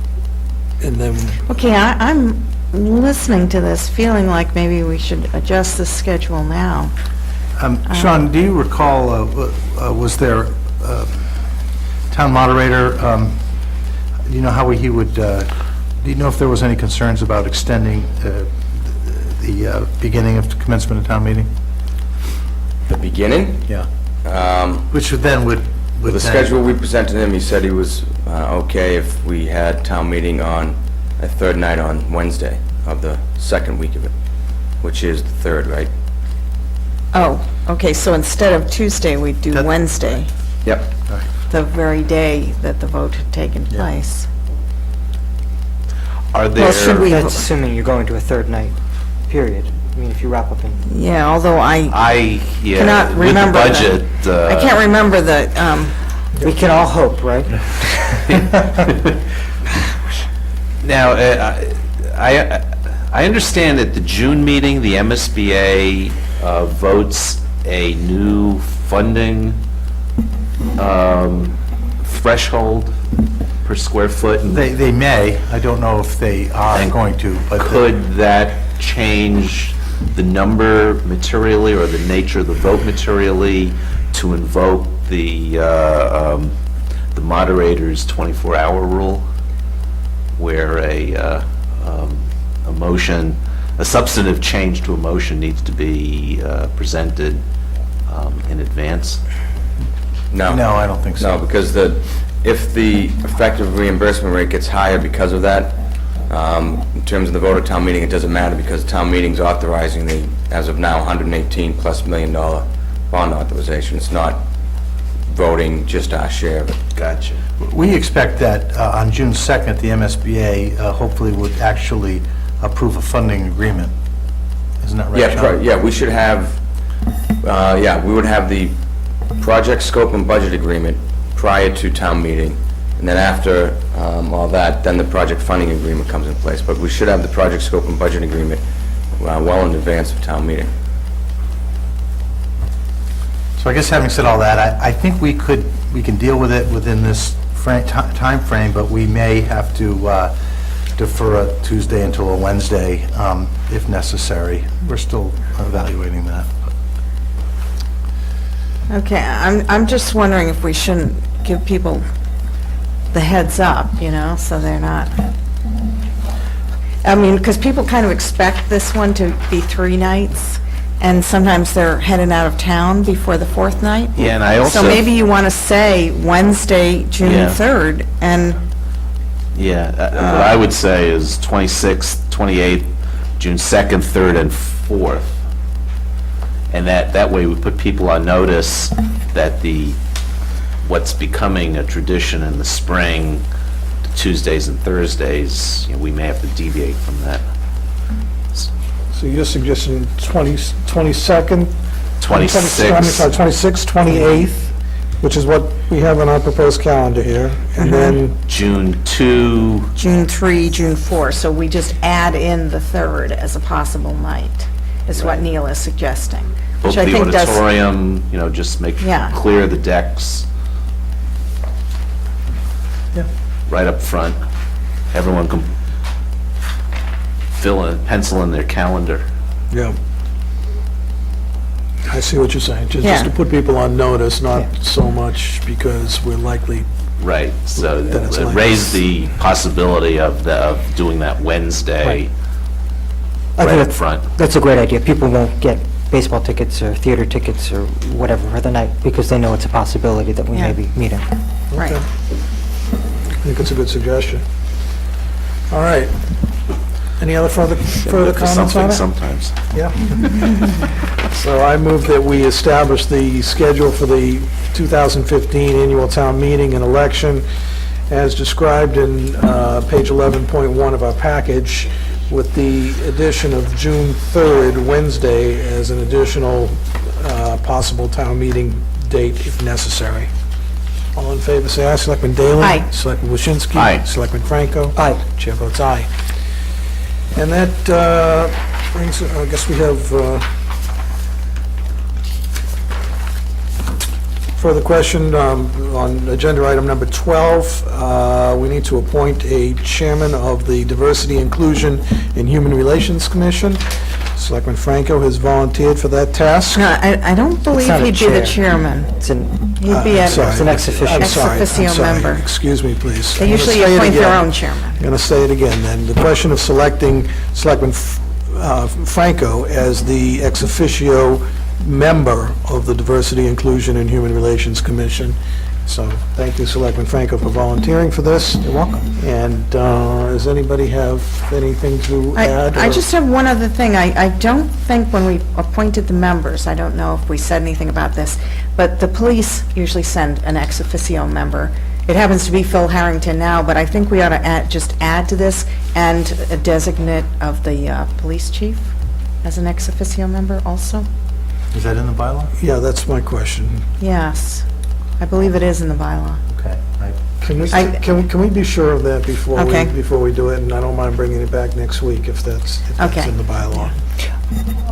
And then, Okay, I'm listening to this, feeling like maybe we should adjust the schedule now. Sean, do you recall, was there town moderator, do you know how he would, do you know if there was any concerns about extending the beginning of commencement of town meeting? The beginning? Yeah. Which would With the schedule we presented him, he said he was okay if we had town meeting on a third night on Wednesday of the second week of it, which is the third, right? Oh, okay, so instead of Tuesday, we'd do That- Wednesday, Yep. the very day that the vote had taken place. Are Well, should we- there, That's assuming you're going to a third night, period. I mean, if you wrap up in... Yeah, although I yeah, cannot with the remember. budget, I can't remember the, We can all hope, right? Now, I understand at the June meeting, the MSBA votes a new funding threshold per square foot. They may, I don't know if they are And going to, but. Could that change the number materially or the nature of the vote materially to invoke the moderator's 24-hour rule, where a motion, a substantive change to a motion needs to be presented in advance? No, I don't think so. No, because if the effective reimbursement rate gets higher because of that, in terms of the vote at town meeting, it doesn't matter because town meeting's authorizing the, as of now, $118+ million bond authorization. It's not voting just our share of it. Gotcha. We expect that on June 2nd, the MSBA hopefully would actually approve a funding agreement. Isn't that right, Yeah, Sean? yeah, we should have, we would have the project scope and budget agreement prior to town meeting, and then after all that, then the project funding agreement comes in place. But we should have the project scope and budget agreement well in advance of town meeting. So I guess having said all that, I think we can deal with it within this time frame, but we may have to defer a Tuesday until a Wednesday if necessary. We're still evaluating that. Okay, I'm just wondering if we shouldn't give people the heads up, so they're not, I mean, because people kind of expect this one to be 3 nights, and sometimes they're heading out of town before the 4th night. Yeah, and I also... So maybe you want to say Wednesday, June Yeah. 3rd, and... Yeah, what I would say is 26th, 28th, June 2nd, 3rd, and 4th. And that way we put people on notice that what's becoming a tradition in the spring, Tuesdays and Thursdays, we may have to deviate from that. So you're suggesting 22nd? 26th. 26th, 28th, which is what we have on our proposed calendar here, and then, June 2, June 3, June 4, so we just add in the 3rd as a possible night, is what Neil is suggesting. book Which I the think does- auditorium, just make, Yeah. clear the decks. Yeah. Right up front. Everyone can pencil in their calendar. yeah. I see what you're saying, just Yeah. to put people on notice, not so much because we're likely, Right, so Then it's like- raise the possibility of doing that Wednesday I right think up front. that's a great idea. People won't get baseball tickets or theater tickets or whatever for the night because they know it's a possibility that we Yeah. may be meeting. Right. I think it's a good suggestion. All right. Any other further Look for comments on something it? sometimes. Yeah. So I move that we establish the schedule for the 2015 annual town meeting and election as described in page 11.1 of our package, with the addition of June 3rd, Wednesday, as an additional possible town meeting date if necessary. All in favor, say aye. Selectman Daley? Aye. Selectman Waschinsky? Aye. Selectman Franco? Aye. Chair votes aye. And that brings, I guess we have further question on agenda item number 12. We need to appoint a chairman of the Diversity, Inclusion, and Human Relations Commission. Selectman Franco has volunteered for that task. No, I don't believe not a he'd be the chair. chairman. It's an, He'd be I'm a... sorry. It's an ex officio. I'm sorry. Ex officio I'm sorry. member. Excuse me, please. They I'm gonna usually say it appoint their again. own chairman. I'm going to say it again, then. The question of selecting Selectman Franco as the ex officio member of the Diversity, Inclusion, and Human Relations Commission. So, thank you, Selectman Franco, for volunteering for this. You're welcome. And does anybody have anything to add? I or- just have one other thing. I don't think when we appointed the members, I don't know if we said anything about this, but the police usually send an ex officio member. It happens to be Phil Harrington now, but I think we ought to just add to this and a designate of the police chief as an ex officio member also. Is that in the bylaw? Yeah, that's my question. Yes, I believe it is in the bylaw. Okay. Can we be sure of that Okay. before we do it? And I don't mind bringing it back next week if that's Okay. in the bylaw.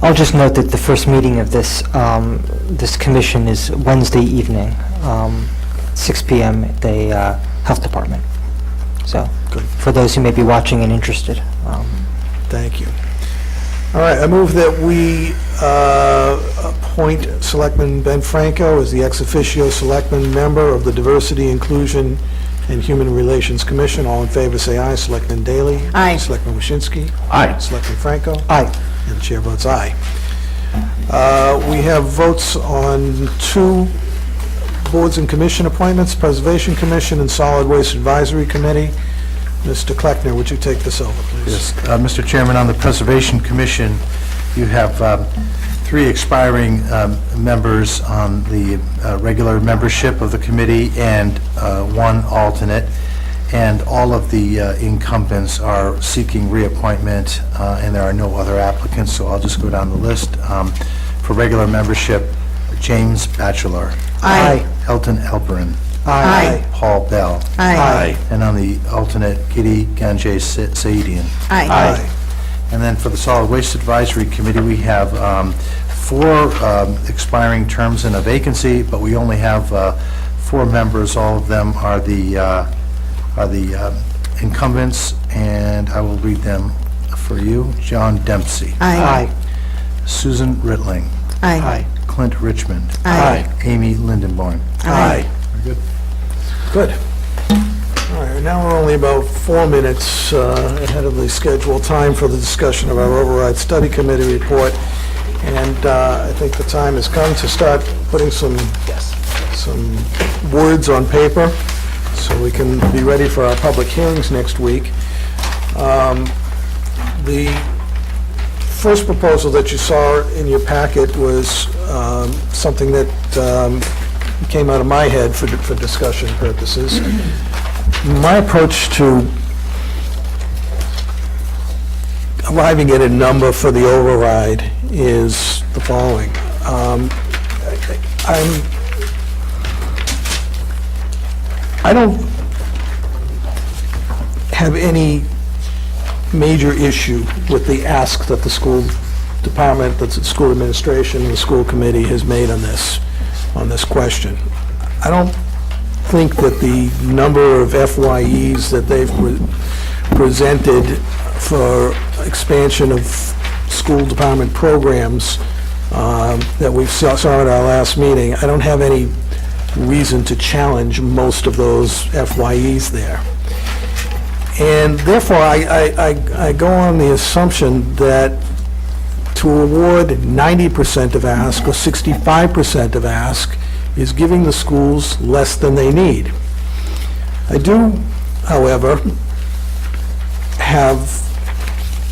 I'll just note that the first meeting of this, this commission is Wednesday evening, 6 PM at the Health Department. So, Good. for those who may be watching and interested. Thank you. All right, I move that we appoint Selectman Ben Franco as the ex officio selectman member of the Diversity, Inclusion, and Human Relations Commission. All in favor, say aye. Selectman Daley? Aye. Selectman Waschinsky? Aye. Selectman Franco? Aye. And the chair votes aye. We have votes on 2 boards and commission appointments, Preservation Commission and Solid Waste Advisory Committee. Mr. Kleckner, would you take this over, please? Yes, Mr. Chairman, on the Preservation Commission, you have 3 expiring members on the regular membership of the committee and 1 alternate, and all of the incumbents are seeking reappointment, and there are no other applicants, so I'll just go down the list. For regular membership, James Batchelor. Aye. Elton Halperin. Aye. Paul Bell. Aye. And on the alternate, Giddy Ganjay Saidian. Aye. And then for the Solid Waste Advisory Committee, we have 4 expiring terms and a vacancy, but we only have 4 members. All of them are the incumbents, and I will read them for you. John Dempsey. Aye. Susan Ritling. Aye. Clint Richmond. Aye. Amy Lindenborn. Aye. Very good. Good. All right, now we're only about 4 minutes ahead of the scheduled time for the discussion of our override study committee report. And I think the time has come to start putting some words on paper so we can be ready for our public hearings next week. The first proposal that you saw in your packet was something that came out of my head for discussion purposes. My approach to arriving at a number for the override is the following. I don't have any major issue with the ask that the school department, that the school administration, and the school committee has made on this question. I don't think that the number of FYEs that they've presented for expansion of school department programs that we saw at our last meeting, I don't have any reason to challenge most of those FYEs there. And therefore, I go on the assumption that to award 90% of ask or 65% of ask is giving the schools less than they need. I do, however, have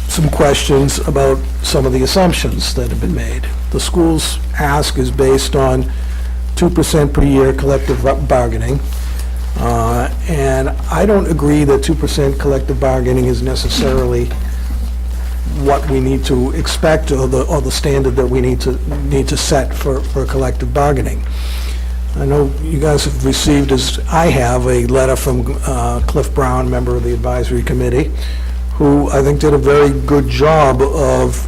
some questions about some of the assumptions that have been made. The school's ask is based on 2% per year collective bargaining, and I don't agree that 2% collective bargaining is necessarily what we need to expect or the standard that we need to set for collective bargaining. I know you guys have received, as I have, a letter from Cliff Brown, member of the advisory committee, who I think did a very good job of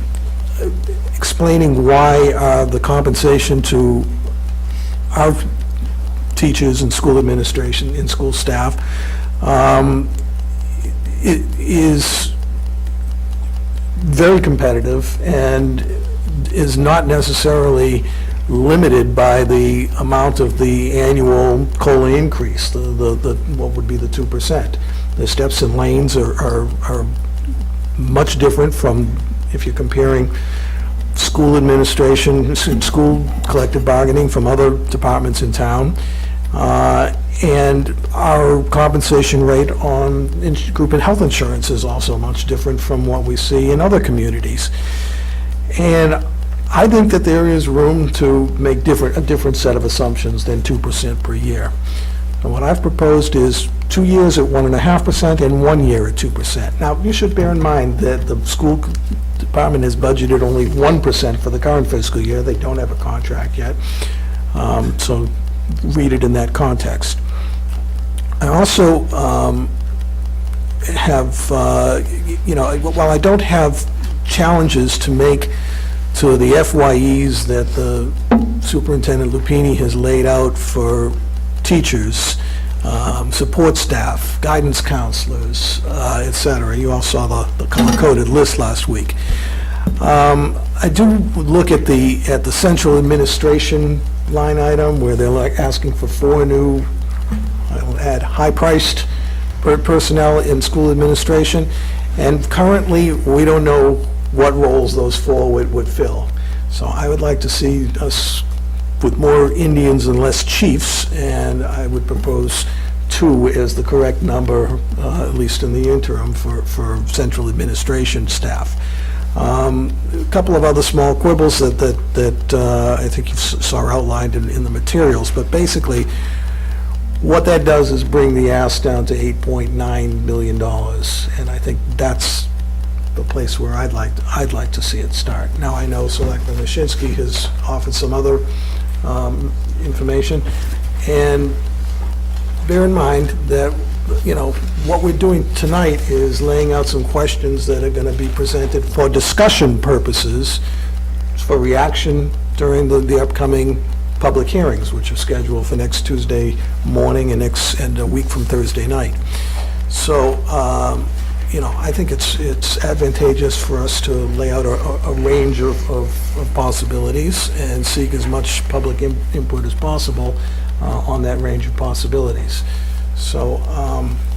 explaining why the compensation to our teachers and school administration and school staff it is very competitive and is not necessarily limited by the amount of the annual COLA increase, the what would be the 2%. The steps and lanes are much different from, if you're comparing school administration, school collective bargaining from other departments in town, and our compensation rate on group and health insurance is also much different from what we see in other communities. And I think that there is room to make a different set of assumptions than 2% per year. And what I've proposed is 2 years at 1.5% and 1 year at 2%. Now, you should bear in mind that the school department has budgeted only 1% for the current fiscal year. They don't have a contract yet. So read it in that context. I also have, while I don't have challenges to make to the FYEs that the Superintendent Lupini has laid out for teachers, support staff, guidance counselors, et cetera. You all saw the color-coded list last week. I do look at the central administration line item where they're asking for 4 new, I will add, high-priced personnel in school administration, and currently we don't know what roles those 4 would fill. So I would like to see us with more Indians and less chiefs, and I would propose 2 as the correct number, at least in the interim, for central administration staff. A couple of other small quibbles that I think you saw outlined in the materials, but basically, what that does is bring the ask down to $8.9 million, and I think that's the place where I'd like to see it start. Now, I know Selectman Mashinsky has offered some other information, and bear in mind that you know, what we're doing tonight is laying out some questions that are going to be presented for discussion purposes, for reaction during the upcoming public hearings, which are scheduled for next Tuesday morning and a week from Thursday night. So, you know, I think it's advantageous for us to lay out a range of possibilities and seek as much public input as possible on that range of possibilities. So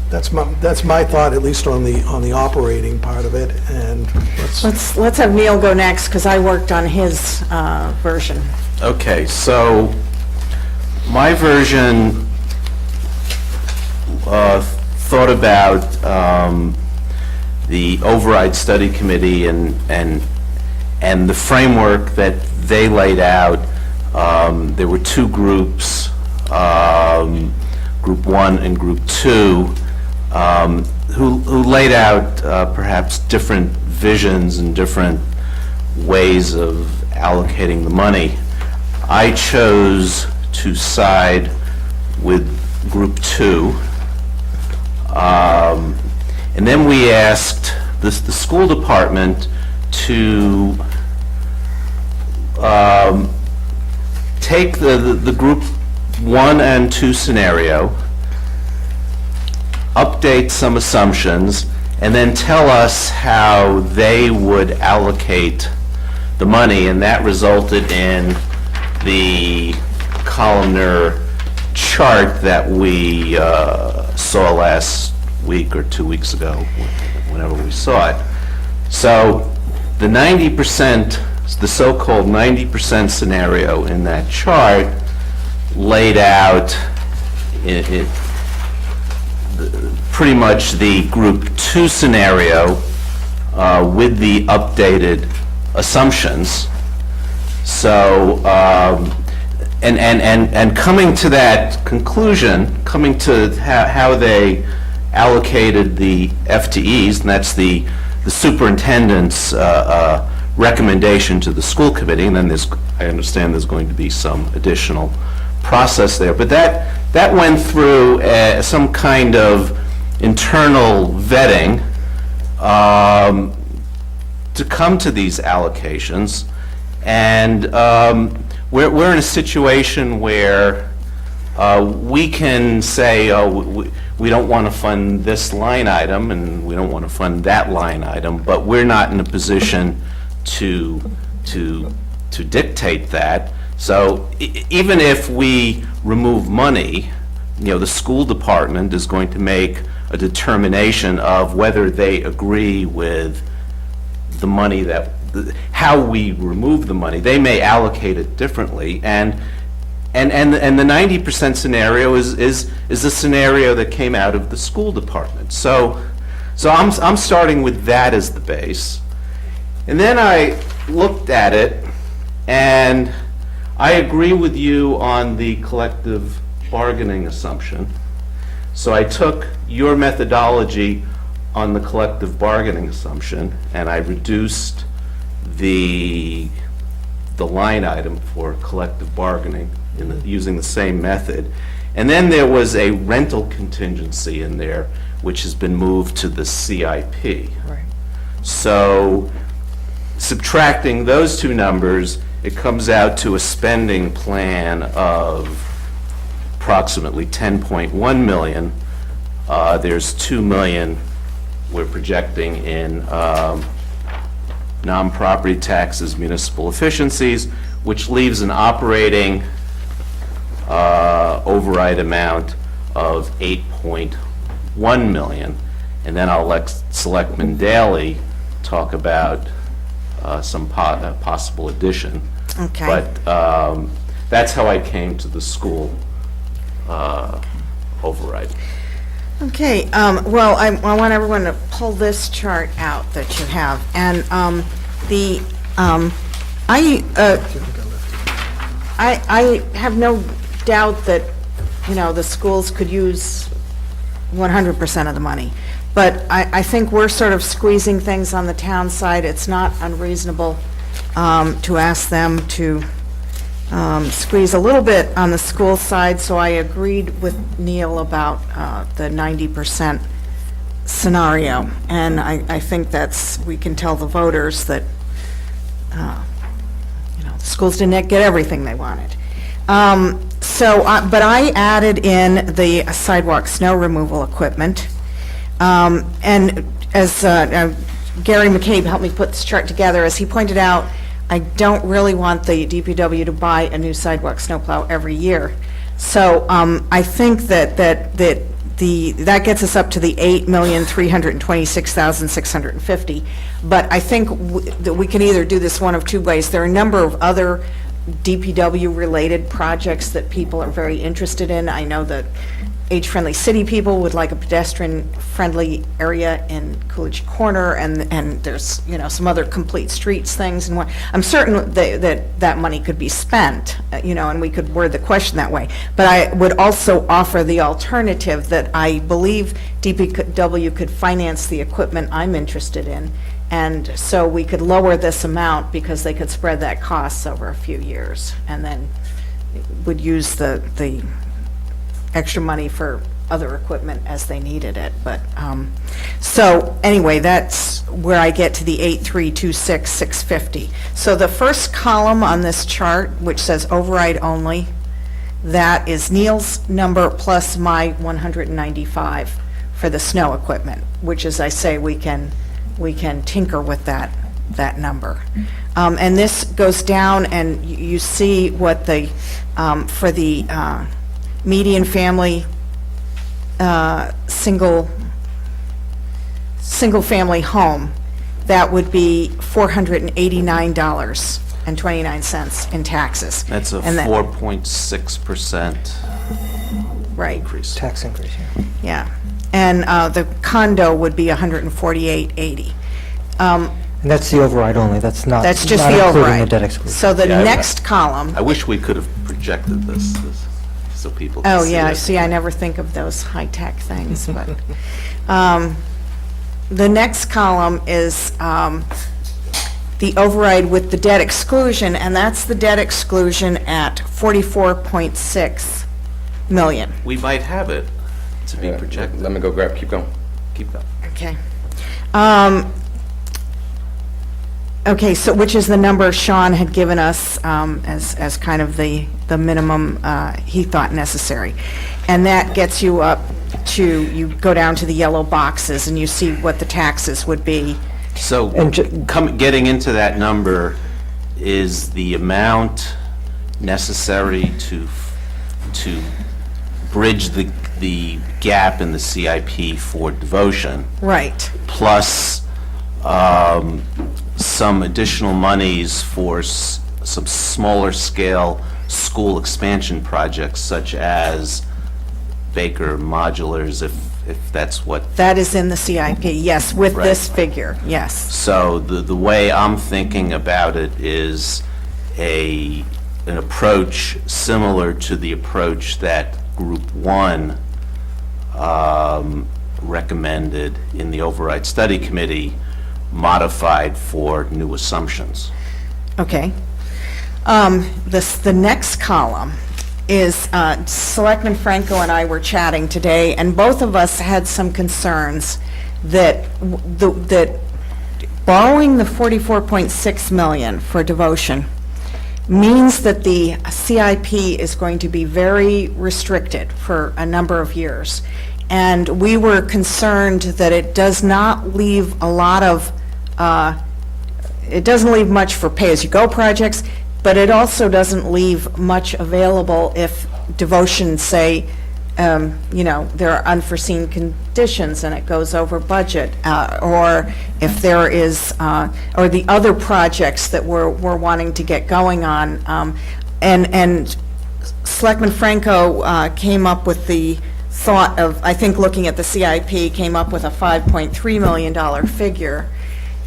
that's my thought, at least on the operating part of it, and Let's have Neil go next, because I worked on his version. Okay, so my version thought about the override study committee and the framework that they laid out. There were two groups, Group 1 and Group 2, who laid out perhaps different visions and different ways of allocating the money. I chose to side with Group 2. And then we asked the school department to take the Group 1 and 2 scenario, update some assumptions, and then tell us how they would allocate the money, and that resulted in the columnar chart that we saw last week or 2 weeks ago, whenever we saw it. So the 90%, the so-called 90% scenario in that chart laid out pretty much the Group 2 scenario with the updated assumptions. So, and coming to that conclusion, coming to how they allocated the FTEs, and that's the superintendent's recommendation to the school committee, and then I understand there's going to be some additional process there, but that went through some kind of internal vetting to come to these allocations, and we're in a situation where we can say, oh, we don't want to fund this line item, and we don't want to fund that line item, but we're not in a position to dictate that. So even if we remove money, you know, the school department is going to make a determination of whether they agree with the money how we remove the money. They may allocate it differently, and the 90% scenario is a scenario that came out of the school department. So I'm starting with that as the base, and then I looked at it, and I agree with you on the collective bargaining assumption. So I took your methodology on the collective bargaining assumption, and I reduced the line item for collective bargaining using the same method. And then there was a rental contingency in there, which has been moved to the CIP. Right. So subtracting those two numbers, it comes out to a spending plan of approximately 10.1 million. There's 2 million we're projecting in non-property taxes, municipal efficiencies, which leaves an operating override amount of 8.1 million. And then I'll let Selectman Daley talk about some possible addition. Okay. But that's how I came to the school override. Okay, well, I want everyone to pull this chart out that you have, and I have no doubt that, you know, the schools could use 100% of the money, but I think we're sort of squeezing things on the town side. It's not unreasonable to ask them to squeeze a little bit on the school side, so I agreed with Neil about the 90% scenario. And I think we can tell the voters that, the schools didn't get everything they wanted. But I added in the sidewalk snow removal equipment. And as Gary McCabe helped me put this chart together, as he pointed out, I don't really want the DPW to buy a new sidewalk snowplow every year. So I think that gets us up to the $8,326,650. But I think that we can either do this one of two ways. There are a number of other DPW-related projects that people are very interested in. I know that age-friendly city people would like a pedestrian-friendly area in Coolidge Corner, and there's, some other complete streets things. And I'm certain that money could be spent, and we could word the question that way. But I would also offer the alternative that I believe DPW could finance the equipment I'm interested in, and so we could lower this amount because they could spread that cost over a few years, and then would use the extra money for other equipment as they needed it. But, so anyway, that's where I get to the 8,326,650. So the first column on this chart, which says override only, that is Neil's number plus my 195 for the snow equipment, which, as I say, we can tinker with that number. And this goes down, and you see what for the median family, single-family home, that would be $489.29 in taxes. That's a And that- 4.6% Right. increase. Tax increase, yeah. Yeah. And the condo would be $148.80. And that's the override only, that's not That's just not the including override. the debt exclusion. So the Yeah, next column. I wish we could have projected this so people could Oh, see yeah, it. see, I never think of those high-tech things, but, the next column is the override with the debt exclusion, and that's the debt exclusion at 44.6 million. We might have it to be projected. Let me go keep going. Keep going. Okay. Okay, so which is the number Sean had given us as kind of the minimum he thought necessary. And that gets you up to, you go down to the yellow boxes and you see what the taxes would be. So, And getting into that number, is the amount necessary to bridge the gap in the CIP for devotion, Right. plus some additional monies for some smaller scale school expansion projects such as Baker Modulars, if that's what. That is in the CIP, yes, with Right. this figure, yes. So the way I'm thinking about it is an approach similar to the approach that Group 1 recommended in the Override Study Committee, modified for new assumptions. Okay. The next column is, Selectman Franco and I were chatting today, and both of us had some concerns that borrowing the $44.6 million for devotion means that the CIP is going to be very restricted for a number of years. And we were concerned that it does not leave a lot of, it doesn't leave much for pay-as-you-go projects, but it also doesn't leave much available if devotion, say, there are unforeseen conditions and it goes over budget, or if there is, or the other projects that we're wanting to get going on. And Selectman Franco came up with the thought of, I think looking at the CIP, came up with a $5.3 million figure.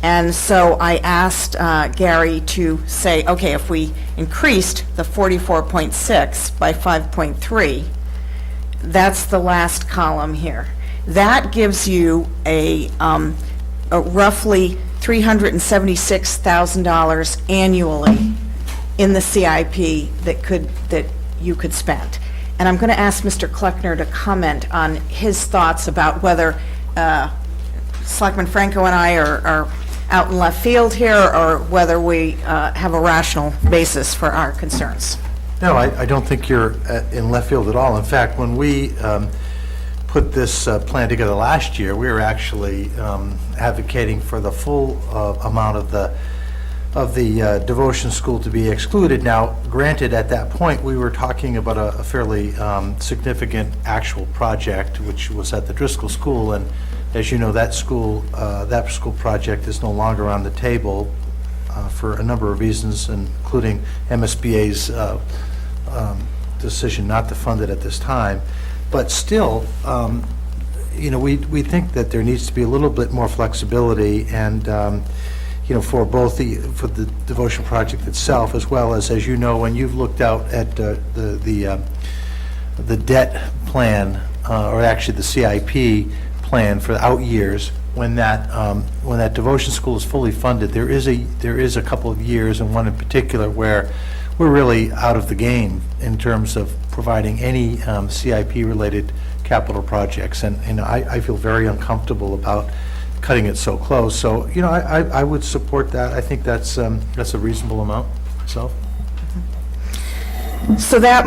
And so I asked Gary to say, okay, if we increased the 44.6 by 5.3, that's the last column here. That gives you a roughly $376,000 annually in the CIP that you could spend. And I'm going to ask Mr. Kleckner to comment on his thoughts about whether Selectman Franco and I are out in left field here, or whether we have a rational basis for our concerns. No, I don't think you're in left field at all. In fact, when we put this plan together last year, we were actually advocating for the full amount of the devotion school to be excluded. Now, granted, at that point, we were talking about a fairly significant actual project, which was at the Driscoll School, and as you know, that school project is no longer on the table for a number of reasons, including MSBA's decision not to fund it at this time. But still, we think that there needs to be a little bit more flexibility, and for both for the devotion project itself, as well as you know, when you've looked out at the debt plan, or actually the CIP plan for the out years, when that devotion school is fully funded, there is a couple of years, and one in particular, where we're really out of the game in terms of providing any CIP-related capital projects, and I feel very uncomfortable about cutting it so close. So, I would support that. I think that's a reasonable amount myself. So that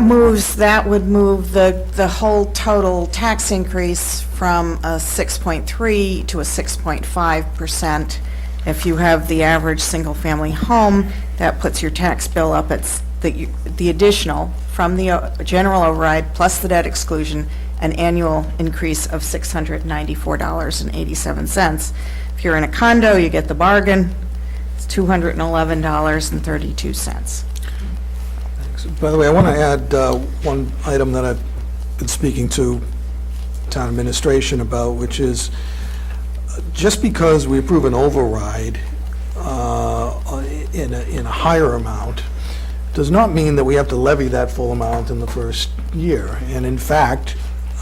would move the whole total tax increase from a 6.3 to a 6.5%. If you have the average single-family home, that puts your tax bill up at the additional from the general override plus the debt exclusion, an annual increase of $694.87. If you're in a condo, you get the bargain. It's $211.32. By the way, I want to add one item that I've been speaking to town administration about, which is just because we approve an override in a higher amount does not mean that we have to levy that full amount in the first year. And in fact,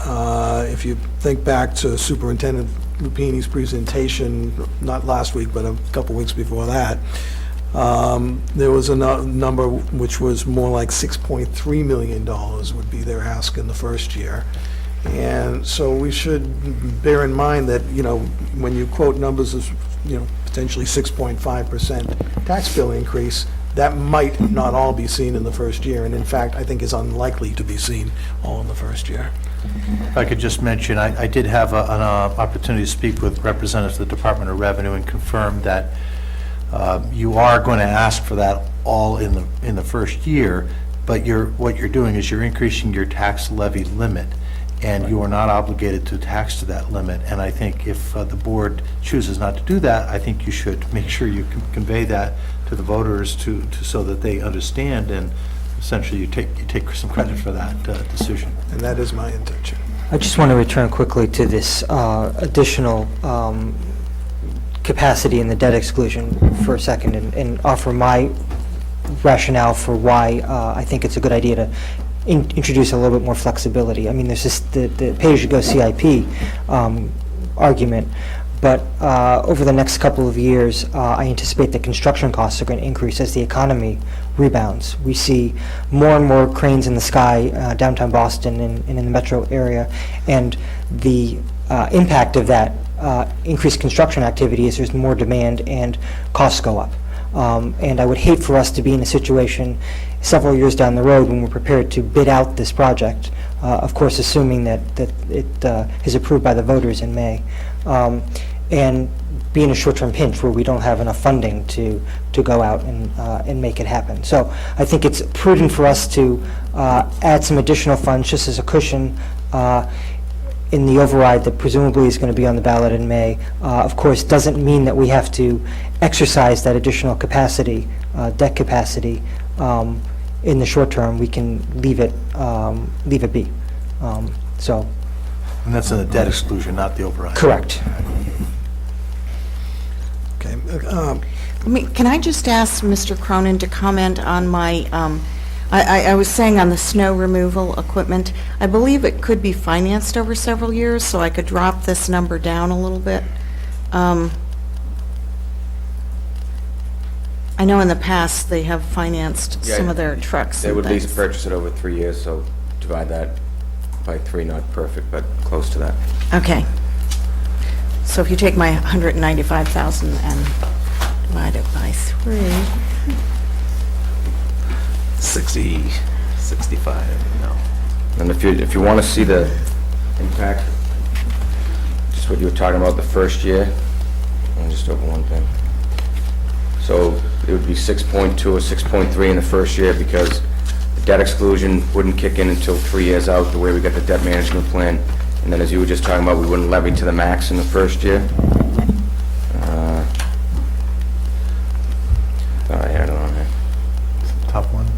if you think back to Superintendent Lupini's presentation, not last week, but a couple weeks before that, there was a number which was more like $6.3 million would be their ask in the first year. And so we should bear in mind that, when you quote numbers of, potentially 6.5% tax bill increase, that might not all be seen in the first year, and in fact, I think is unlikely to be seen all in the first year. If I could just mention, I did have an opportunity to speak with representatives of the Department of Revenue and confirm that you are going to ask for that all in the first year, but what you're doing is you're increasing your tax levy limit, and you are not obligated to tax to that limit. And I think if the board chooses not to do that, I think you should make sure you convey that to the voters so that they understand, and essentially you take some credit for that decision. And that is my intention. I just want to return quickly to this additional capacity in the debt exclusion for a second, and offer my rationale for why I think it's a good idea to introduce a little bit more flexibility. I mean, there's just the pay-as-you-go CIP argument, but over the next couple of years, I anticipate that construction costs are going to increase as the economy rebounds. We see more and more cranes in the sky downtown Boston and in the metro area, and the impact of that increased construction activity is there's more demand and costs go up. And I would hate for us to be in a situation several years down the road when we're prepared to bid out this project, of course assuming that it is approved by the voters in May, and be in a short-term pinch where we don't have enough funding to go out and make it happen. So I think it's prudent for us to add some additional funds just as a cushion in the override that presumably is going to be on the ballot in May. Of course, doesn't mean that we have to exercise that additional capacity, debt capacity, in the short term. We can leave it be. So. And that's in the debt exclusion, not the override. Correct. Okay. Can I just ask Mr. Cronin to comment on my, I was saying on the snow removal equipment, I believe it could be financed over several years, so I could drop this number down a little bit. I know in the past, they have financed some of their trucks They and would lease things. purchase it over 3 years, so divide that by 3, not perfect, but close to that. Okay. So if you take my 195,000 and divide it by 3, 60, 65, no. And if you want to see the impact, just what you were talking about the first year, I'll just open one thing. So it would be 6.2 or 6.3 in the first year because the debt exclusion wouldn't kick in until 3 years out, the way we got the debt management plan. And then as you were just talking about, we wouldn't levy to the max in the first year. Thought I had it on here. Top one, right?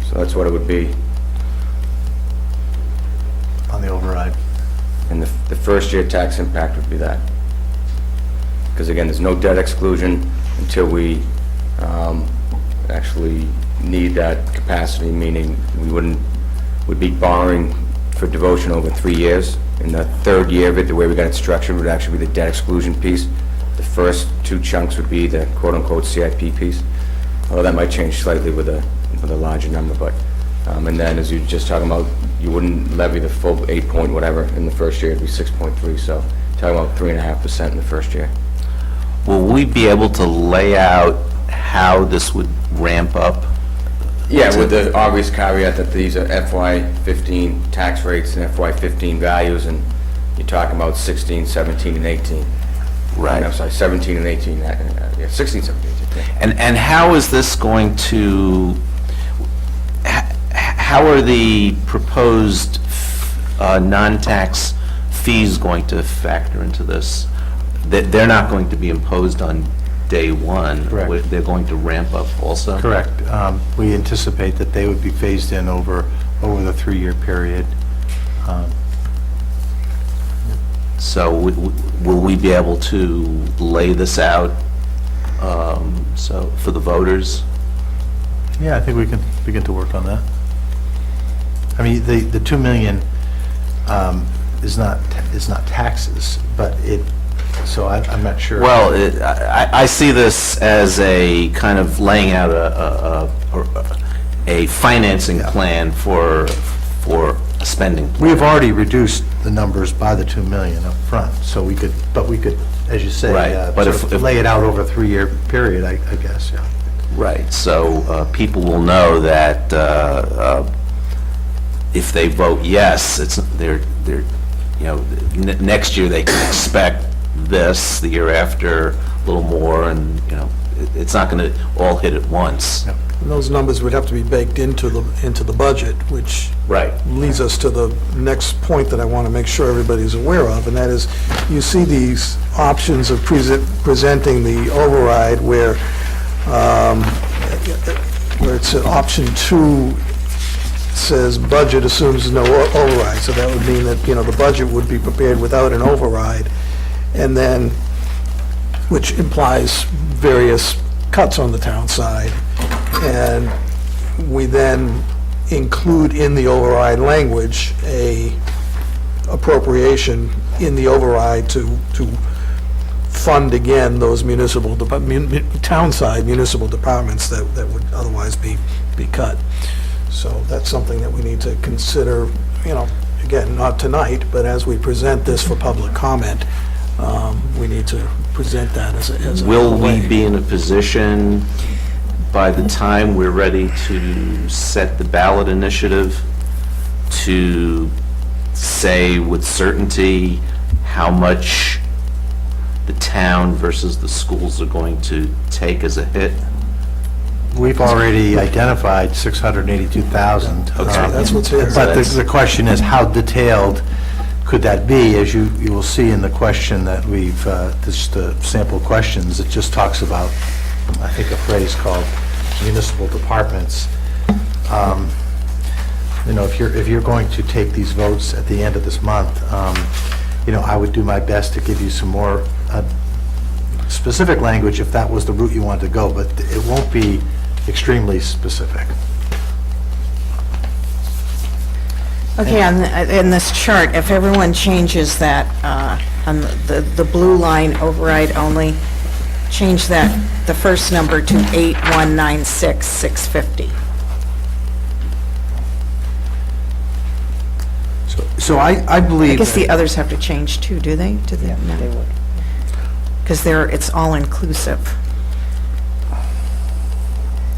So that's what it would be. On the override. And the first year tax impact would be that. Because again, there's no debt exclusion until we actually need that capacity, meaning we'd be borrowing for devotion over 3 years. In the third year of it, the way we got it structured would actually be the debt exclusion piece. The first 2 chunks would be the quote-unquote CIP piece, although that might change slightly with a larger number, but, and then as you were just talking about, you wouldn't levy the full 8 point whatever in the first year, it'd be 6.3, so talking about 3.5% in the first year. Will we be able to lay out how this would ramp up? Yeah, with the obvious caveat that these are FY15 tax rates and FY15 values, and you're talking about 16, 17, and 18. Right. I'm sorry, 17 and 18, yeah, 16, 17, 18. And how is this going to, how are the proposed non-tax fees going to factor into this? They're not going to be imposed on day one. Correct. They're going to ramp up also? Correct. We anticipate that they would be phased in over the 3-year period. So will we be able to lay this out so for the voters? Yeah, I think we can begin to work on that. I mean, the 2 million is not taxes, but so I'm not sure. Well, I see this as a kind of laying out a financing plan for a spending plan. We have already reduced the numbers by the 2 million up front, so we could, as you say, Right, but sort of if- lay it out over a 3-year period, I guess, yeah. Right, so people will know that if they vote yes, next year they can expect this, the year after, a little more, and, it's not going to all hit at once. Yep. And those numbers would have to be baked into the budget, which Right. leads us to the next point that I want to make sure everybody's aware of, and that is, you see these options of presenting the override where it's option 2 says budget assumes no override, so that would mean that, the budget would be prepared without an override, and then, which implies various cuts on the town side, and we then include in the override language a appropriation in the override to fund again those town-side municipal departments that would otherwise be cut. So that's something that we need to consider, again, not tonight, but as we present this for public comment, we need to present that as a Will we way. be in a position, by the time we're ready to set the ballot initiative, to say with certainty how much the town versus the schools are going to take as a hit? We've already identified 682,000. Okay. That's what's here. But the question is, how detailed could that be? As you will see in the question that we've, just the sample questions, it just talks about, I think, a phrase called municipal departments. If you're going to take these votes at the end of this month, I would do my best to give you some more specific language if that was the route you wanted to go, but it won't be extremely specific. Okay, in this chart, if everyone changes that, on the blue line override only, change that, the first number to 8196650. So I I believe... guess that- the others have to change too, do they? Do they? Yeah, they would. Because it's all inclusive.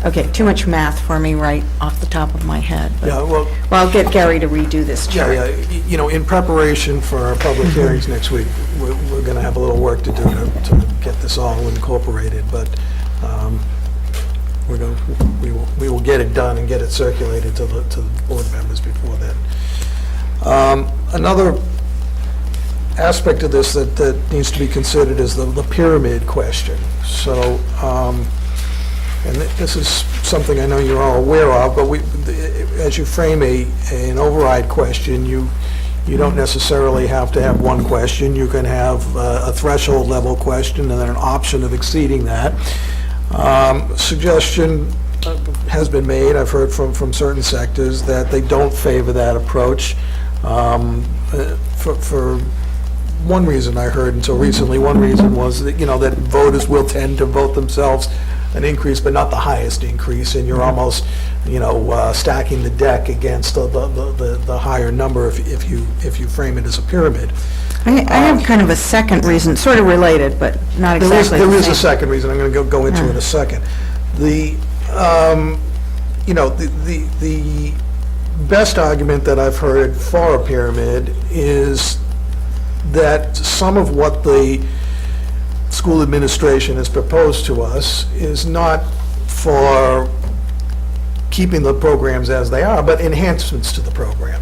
Okay, too much math for me right off the top of my head. but- Yeah, well, Well, I'll get Gary to redo this chart. yeah, you know, in preparation for our public hearings next week, we're going to have a little work to do to get this all incorporated, but we will get it done and get it circulated to the board members before then. Another aspect of this that needs to be considered is the pyramid question. So, and this is something I know you're all aware of, but as you frame an override question, you don't necessarily have to have one question. You can have a threshold level question and then an option of exceeding that. Suggestion has been made, I've heard from certain sectors, that they don't favor that approach. For one reason I heard until recently, one reason was that, that voters will tend to vote themselves an increase, but not the highest increase, and you're almost, stacking the deck against the higher number if you frame it as a pyramid. I have kind of a second reason, sort of related, but not exactly the There is a same. second reason, I'm going to go into in a second. The best argument that I've heard for a pyramid is that some of what the school administration has proposed to us is not for keeping the programs as they are, but enhancements to the program.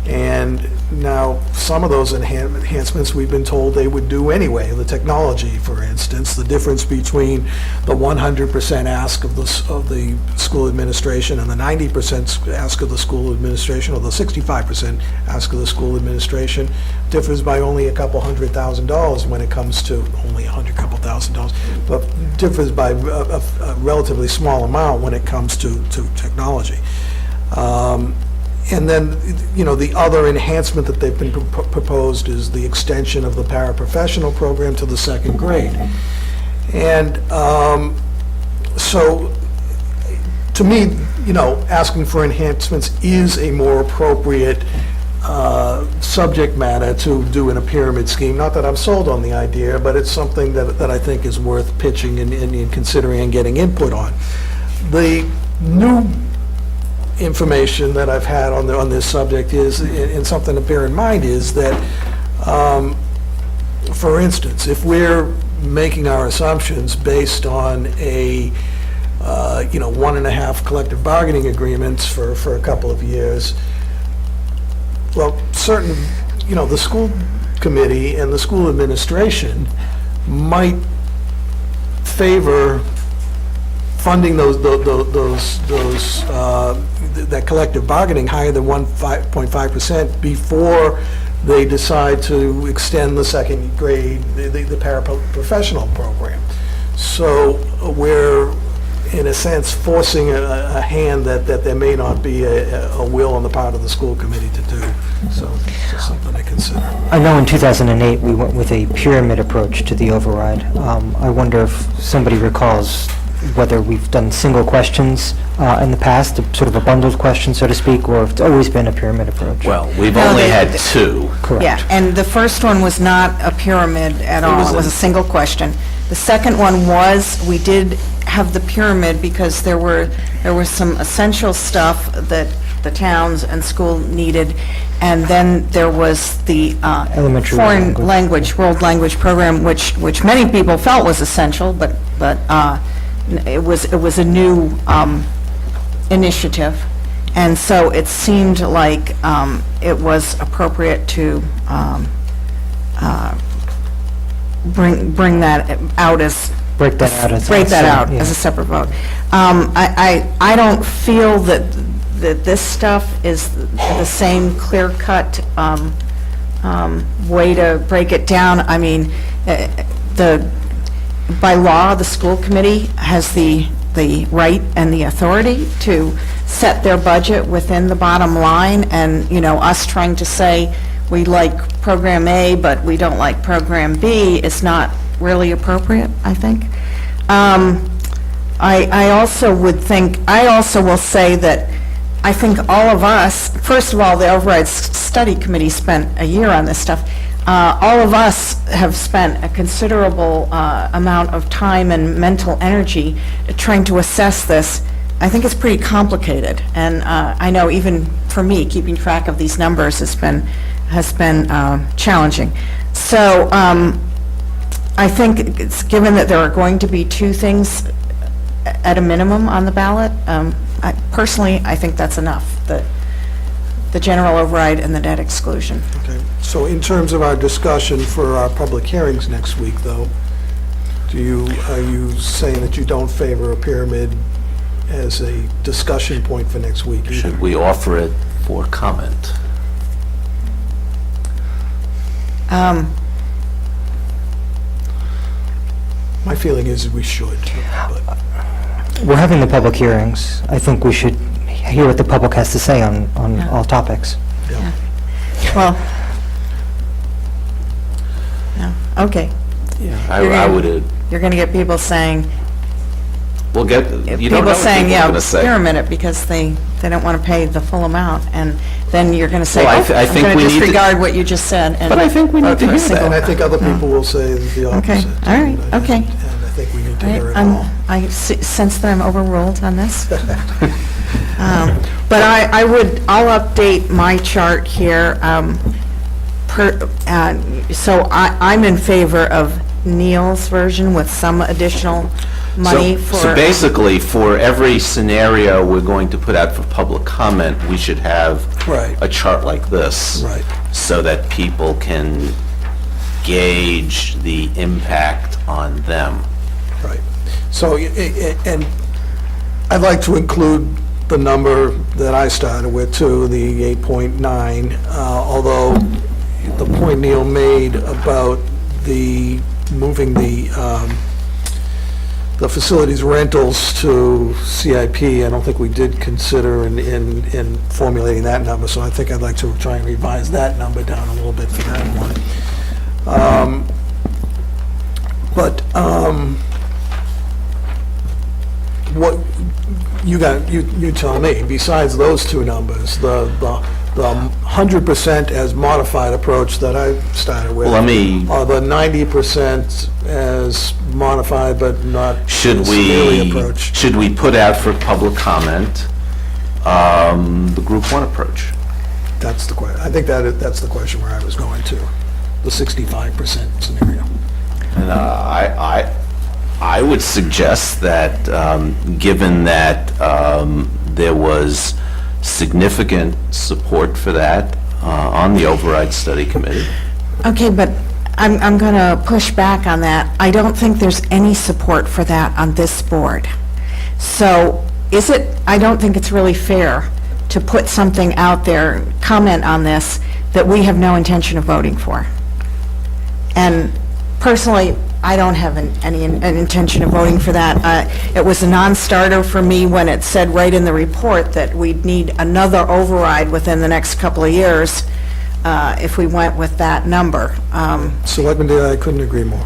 And now, some of those enhancements, we've been told they would do anyway. The technology, for instance, the difference between the 100% ask of the school administration and the 90% ask of the school administration, or the 65% ask of the school administration, differs by only a couple $100,000 when it comes to, only couple $1,000, but differs by a relatively small amount when it comes to technology. And then, the other enhancement that they've been proposed is the extension of the paraprofessional program to the second grade. And so, to me, asking for enhancements is a more appropriate subject matter to do in a pyramid scheme. Not that I'm sold on the idea, but it's something that I think is worth pitching and considering and getting input on. The new information that I've had on this subject is, and something to bear in mind, is that, for instance, if we're making our assumptions based on a 1.5 collective bargaining agreements for a couple of years, well, the school committee and the school administration might favor funding that collective bargaining higher than 1.5% before they decide to extend the second grade, the paraprofessional program. So we're, in a sense, forcing a hand that there may not be a will on the part of the school committee to do. So it's just something to consider. I know in 2008, we went with a pyramid approach to the override. I wonder if somebody recalls whether we've done single questions in the past, sort of a bundled question, so to speak, or if it's always been a pyramid approach. Well, we've No, only they- had two. Correct. Yeah, and the first one was not a pyramid at all, it was a single question. The second one we did have the pyramid because there was some essential stuff that the towns and school needed, and then there was the Elementary foreign language. world language program, which many people felt was essential, but it was a new initiative, and so it seemed like it was appropriate to bring that out as... Break that out as... Break that out yeah. as a separate vote. I don't feel that this stuff is the same clear-cut way to break it down. I mean, by law, the school committee has the the right and the authority to set their budget within the bottom line, and, you know, us trying to say we like Program A, but we don't like Program B is not really appropriate, I think. I also would think, I also will say that I think all of us, first of all, the Override Study Committee spent a year on this stuff. All of us have spent a considerable amount of time and mental energy trying to assess this. I think it's pretty complicated, and I know even for me, keeping track of these numbers has been challenging. So I think it's, given that there are going to be two things at a minimum on the ballot, personally, I think that's enough, the general override and the debt exclusion. Okay. So in terms of our discussion for our public hearings next week, though, are you saying that you don't favor a pyramid as a discussion point for next week either? Should we offer it for comment? My feeling is we should, but We're having the public hearings. I think we should hear what the public has to say on all topics. yeah. Well, yeah, okay. I would, You're going to get people saying, we'll get, you don't know people what saying, people are yeah, going to say. pyramid it because they don't want to pay the full amount, and then you're going to say, Well, oh, I I'm think going we to need to- disregard what you just said. And But I think we need vote to for a hear single- And I think other people will say the Okay, opposite. all right, okay. And I think we need to All hear right, it all. I sense that I'm overruled on this. But I'll update my chart here. So I'm in favor of Neil's version with some additional money for... So basically, for every scenario we're going to put out for public comment, we should have Right. a chart like this. Right. So that people can gauge the impact on them. Right. So, and I'd like to include the number that I started with, too, the 8.9, although the point Neil made about the moving the facilities rentals to CIP, I don't think we did consider in formulating that number, so I think I'd like to try and revise that number down a little bit for that one. But what, you tell me, besides those two numbers, the 100% as modified approach that I started with. Well, let me- Or the 90% as modified but not severely approached. Should we put out for public comment the Group 1 approach? That's the question. I think that's the question where I was going to, the 65% scenario. And I would suggest that, given that there was significant support for that on the Override Study Committee. Okay, but I'm going to push back on that. I don't think there's any support for that on this board. So I don't think it's really fair to put something out there, comment on this, that we have no intention of voting for. And personally, I don't have any intention of voting for that. It was a non-starter for me when it said right in the report that we'd need another override within the next couple of years if we went with that number. Selectman Daley, I couldn't agree more.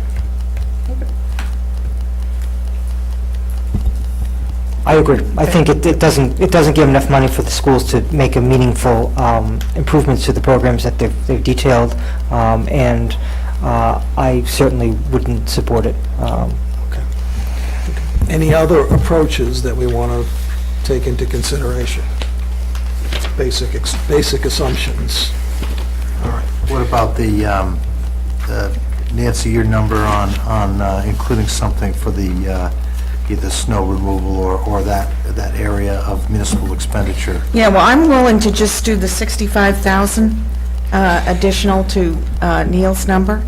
I agree. I think it doesn't give enough money for the schools to make a meaningful improvements to the programs that they've detailed, and I certainly wouldn't support it. Okay. Any other approaches that we want to take into consideration? Basic assumptions. All right. What about the, Nancy, your number on including something for the either snow removal or that area of municipal expenditure? Yeah, well, I'm willing to just do the 65,000 additional to Neil's number,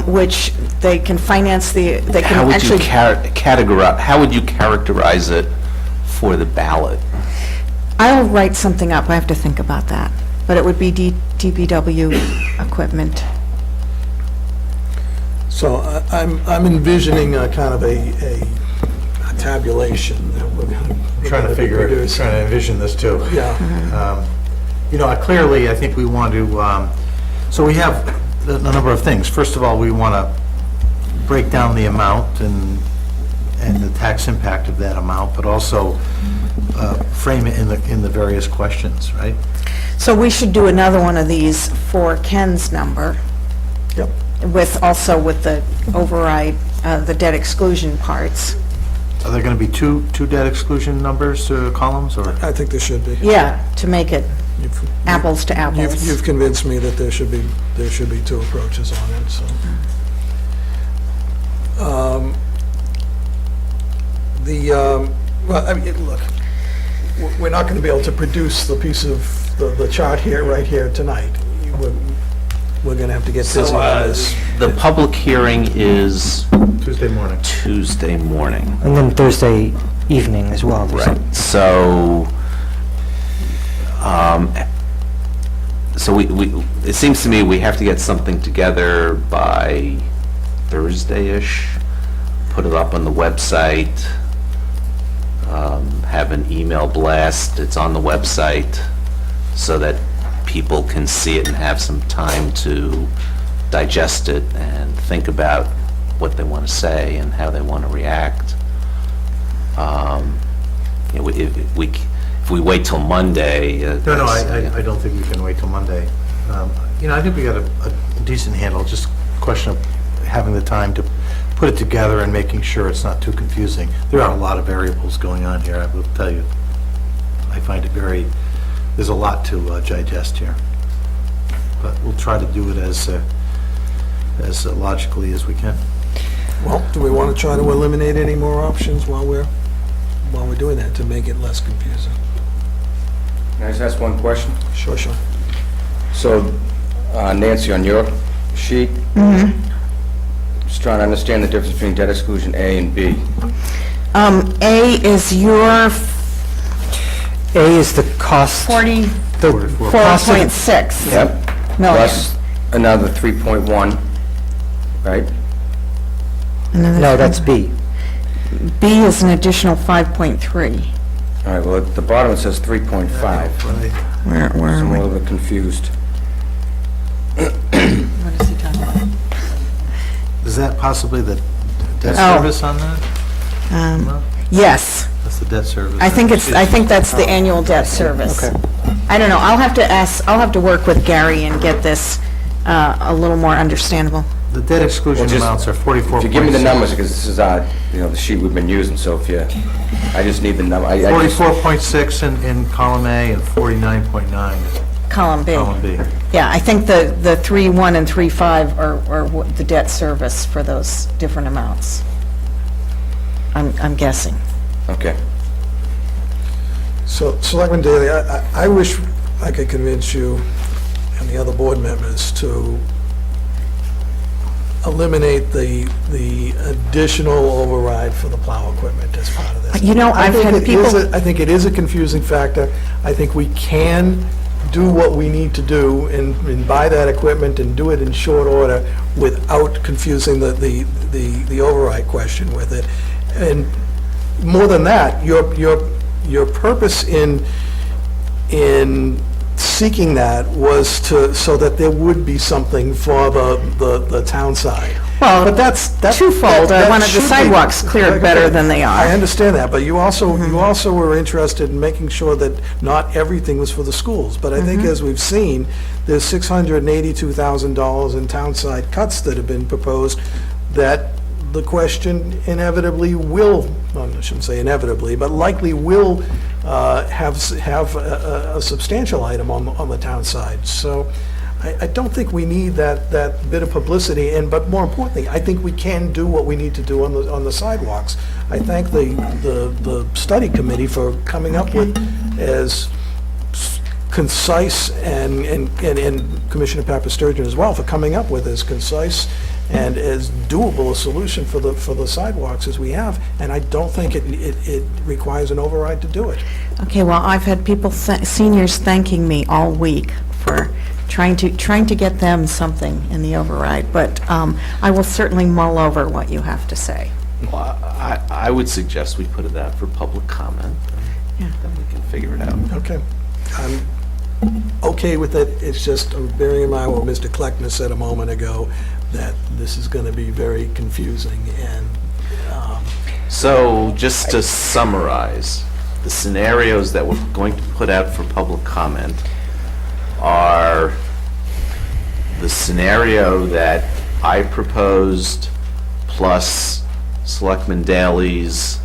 which they can finance they can How would you actually... how would you characterize it for the ballot? I'll write something up, I have to think about that, but it would be DPW equipment. So I'm envisioning a kind of a tabulation that we're going to Trying to figure it, produce. trying to envision this too. Yeah. You know, clearly, I think we want to, so we have a number of things. First of all, we want to break down the amount and the tax impact of that amount, but also frame it in the various questions, right? So we should do another one of these for Ken's number, Yep. also with the override, the debt exclusion parts. Are there going to be two debt exclusion numbers, columns, or? I think there should be. Yeah, to make it You've- apples to apples. You've convinced me that there should be two approaches on it, so. Well, I mean, look, we're not going to be able to produce the piece of, the chart here, right here tonight. We're going to have to get busy on this. The public hearing is Tuesday morning. Tuesday morning. And then Thursday evening as well. there's some- Right, so it seems to me we have to get something together by Thursday-ish, put it up on the website, have an email blast, it's on the website, so that people can see it and have some time to digest it and think about what they want to say and how they want to react. You know, if we wait till Monday... No, that's- I don't think we can wait till Monday. You know, I think we got a decent handle, just a question of having the time to put it together and making sure it's not too confusing. There are a lot of variables going on here, I will tell you. I find it there's a lot to digest here. But we'll try to do it as logically as we can. Well, do we want to try to eliminate any more options while we're doing that, to make it less confusing? Can I just ask one question? Sure. So, Nancy, on your sheet, just trying to understand the difference between debt exclusion A and B. A is your A is the cost. 4.6 Yep. million. Plus another 3.1, right? No, that's B. B is an additional 5.3. All right, well, at the bottom it says 3.5. Where So I'm a are we? little bit confused. What is he talking about? Is that possibly the debt Oh. service on that? Yes, That's the debt service. I think that's the annual debt service. Okay. I don't know, I'll have to work with Gary and get this a little more understandable. The debt exclusion Well, just- amounts are 44.6. If you give me the numbers, because this is, the sheet we've been using, so if you, I just need the number. 44.6 in column A and 49.9 in Column B. column B. Yeah, I think the 3.1 and 3.5 are the debt service for those different amounts. I'm guessing. Okay. So, Selectman Daley, I wish I could convince you and the other board members to eliminate the additional override for the plow equipment as part of this. You know, I've had people... I think it is a confusing factor. I think we can do what we need to do and buy that equipment and do it in short order without confusing the override question with it. And more than that, your purpose in seeking that was so that there would be something for the town side. Well, But that's twofold. I that wanted the should be- sidewalks cleared better than they are. I understand that, but you also were interested in making sure that not everything was for the schools. But I think, as we've seen, there's $682,000 in town side cuts that have been proposed that the question inevitably will, well, I shouldn't say inevitably, but likely will have a substantial item on the town side. So I don't think we need that bit of publicity, but more importantly, I think we can do what we need to do on the sidewalks. I thank the study committee for coming up with as concise, and Commissioner Papasturgeon as well, for coming up with as concise and as doable a solution for the sidewalks as we have, and I don't think it requires an override to do it. Okay, well, I've had people, seniors thanking me all week for trying to get them something in the override, but I will certainly mull over what you have to say. Well, I would suggest we put it out for public comment, and then we can figure it out. Okay. I'm okay with it. It's just, I'm bearing in mind what Mr. Kleckner said a moment ago, that this is going to be very confusing, and So, just to summarize, the scenarios that we're going to put out for public comment are the scenario that I proposed plus Selectman Daley's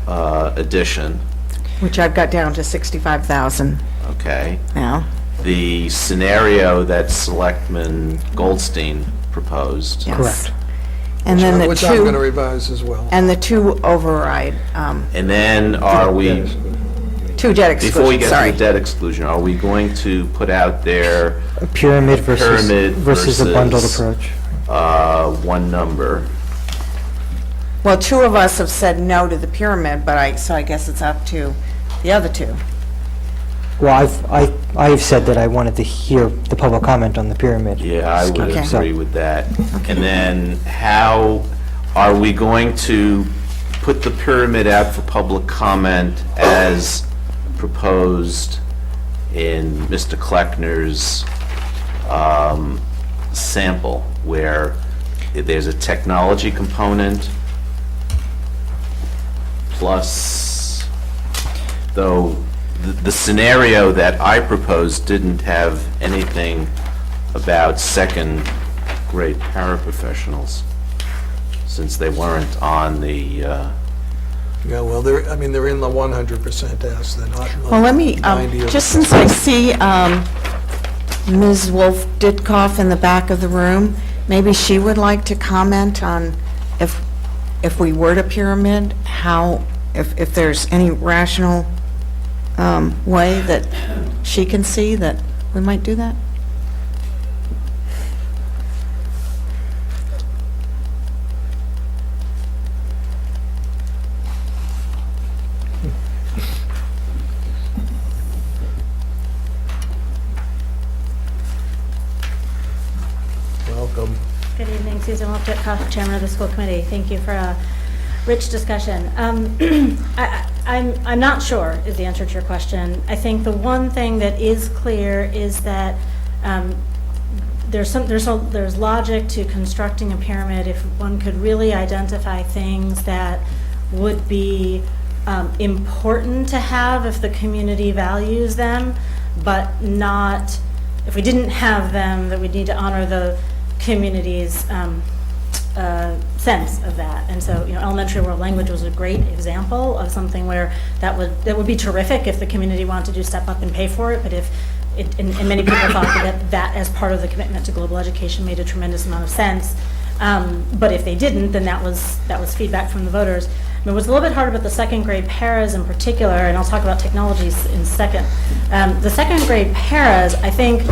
addition, Which I've got down to 65,000 okay? now. The scenario that Selectman Goldstein proposed. Yes. Correct. And then the which I'm going to two, revise as well. and the two override, And then are we, two debt before we exclusions, get to sorry. the debt exclusion, are we going to put out there A pyramid Pyramid versus a bundled versus- approach. one number? Well, two of us have said no to the pyramid, but so I guess it's up to the other two. Well, I've said that I wanted to hear the public comment on the pyramid. Yeah, I would Okay. agree with that. And then how are we going to put the pyramid out for public comment as proposed in Mr. Kleckner's sample, where there's a technology component plus, though the scenario that I proposed didn't have anything about second-grade paraprofessionals, since they weren't on the, Yeah, well, they're in the 100% S, they're not in the Well, let me, 90 or... just since I see Ms. Wolf Ditkoff in the back of the room, maybe she would like to comment on if we were to pyramid, how, if there's any rational way that she can see that we might do that? Welcome. Good evening, Susan Wolf-Ditkoff, Chairman of the School Committee. Thank you for a rich discussion. I'm not sure is the answer to your question. I think the one thing that is clear is that there's logic to constructing a pyramid if one could really identify things that would be important to have if the community values them, but not, if we didn't have them, that we'd need to honor the community's sense of that. And so, elementary world language was a great example of something where that would be terrific if the community wanted to step up and pay for it, but if and many people thought that as part of the commitment to global education made a tremendous amount of sense. But if they didn't, then that was feedback from the voters. It was a little bit hard about the second grade paras in particular, and I'll talk about technologies in a second. The second grade paras, I think,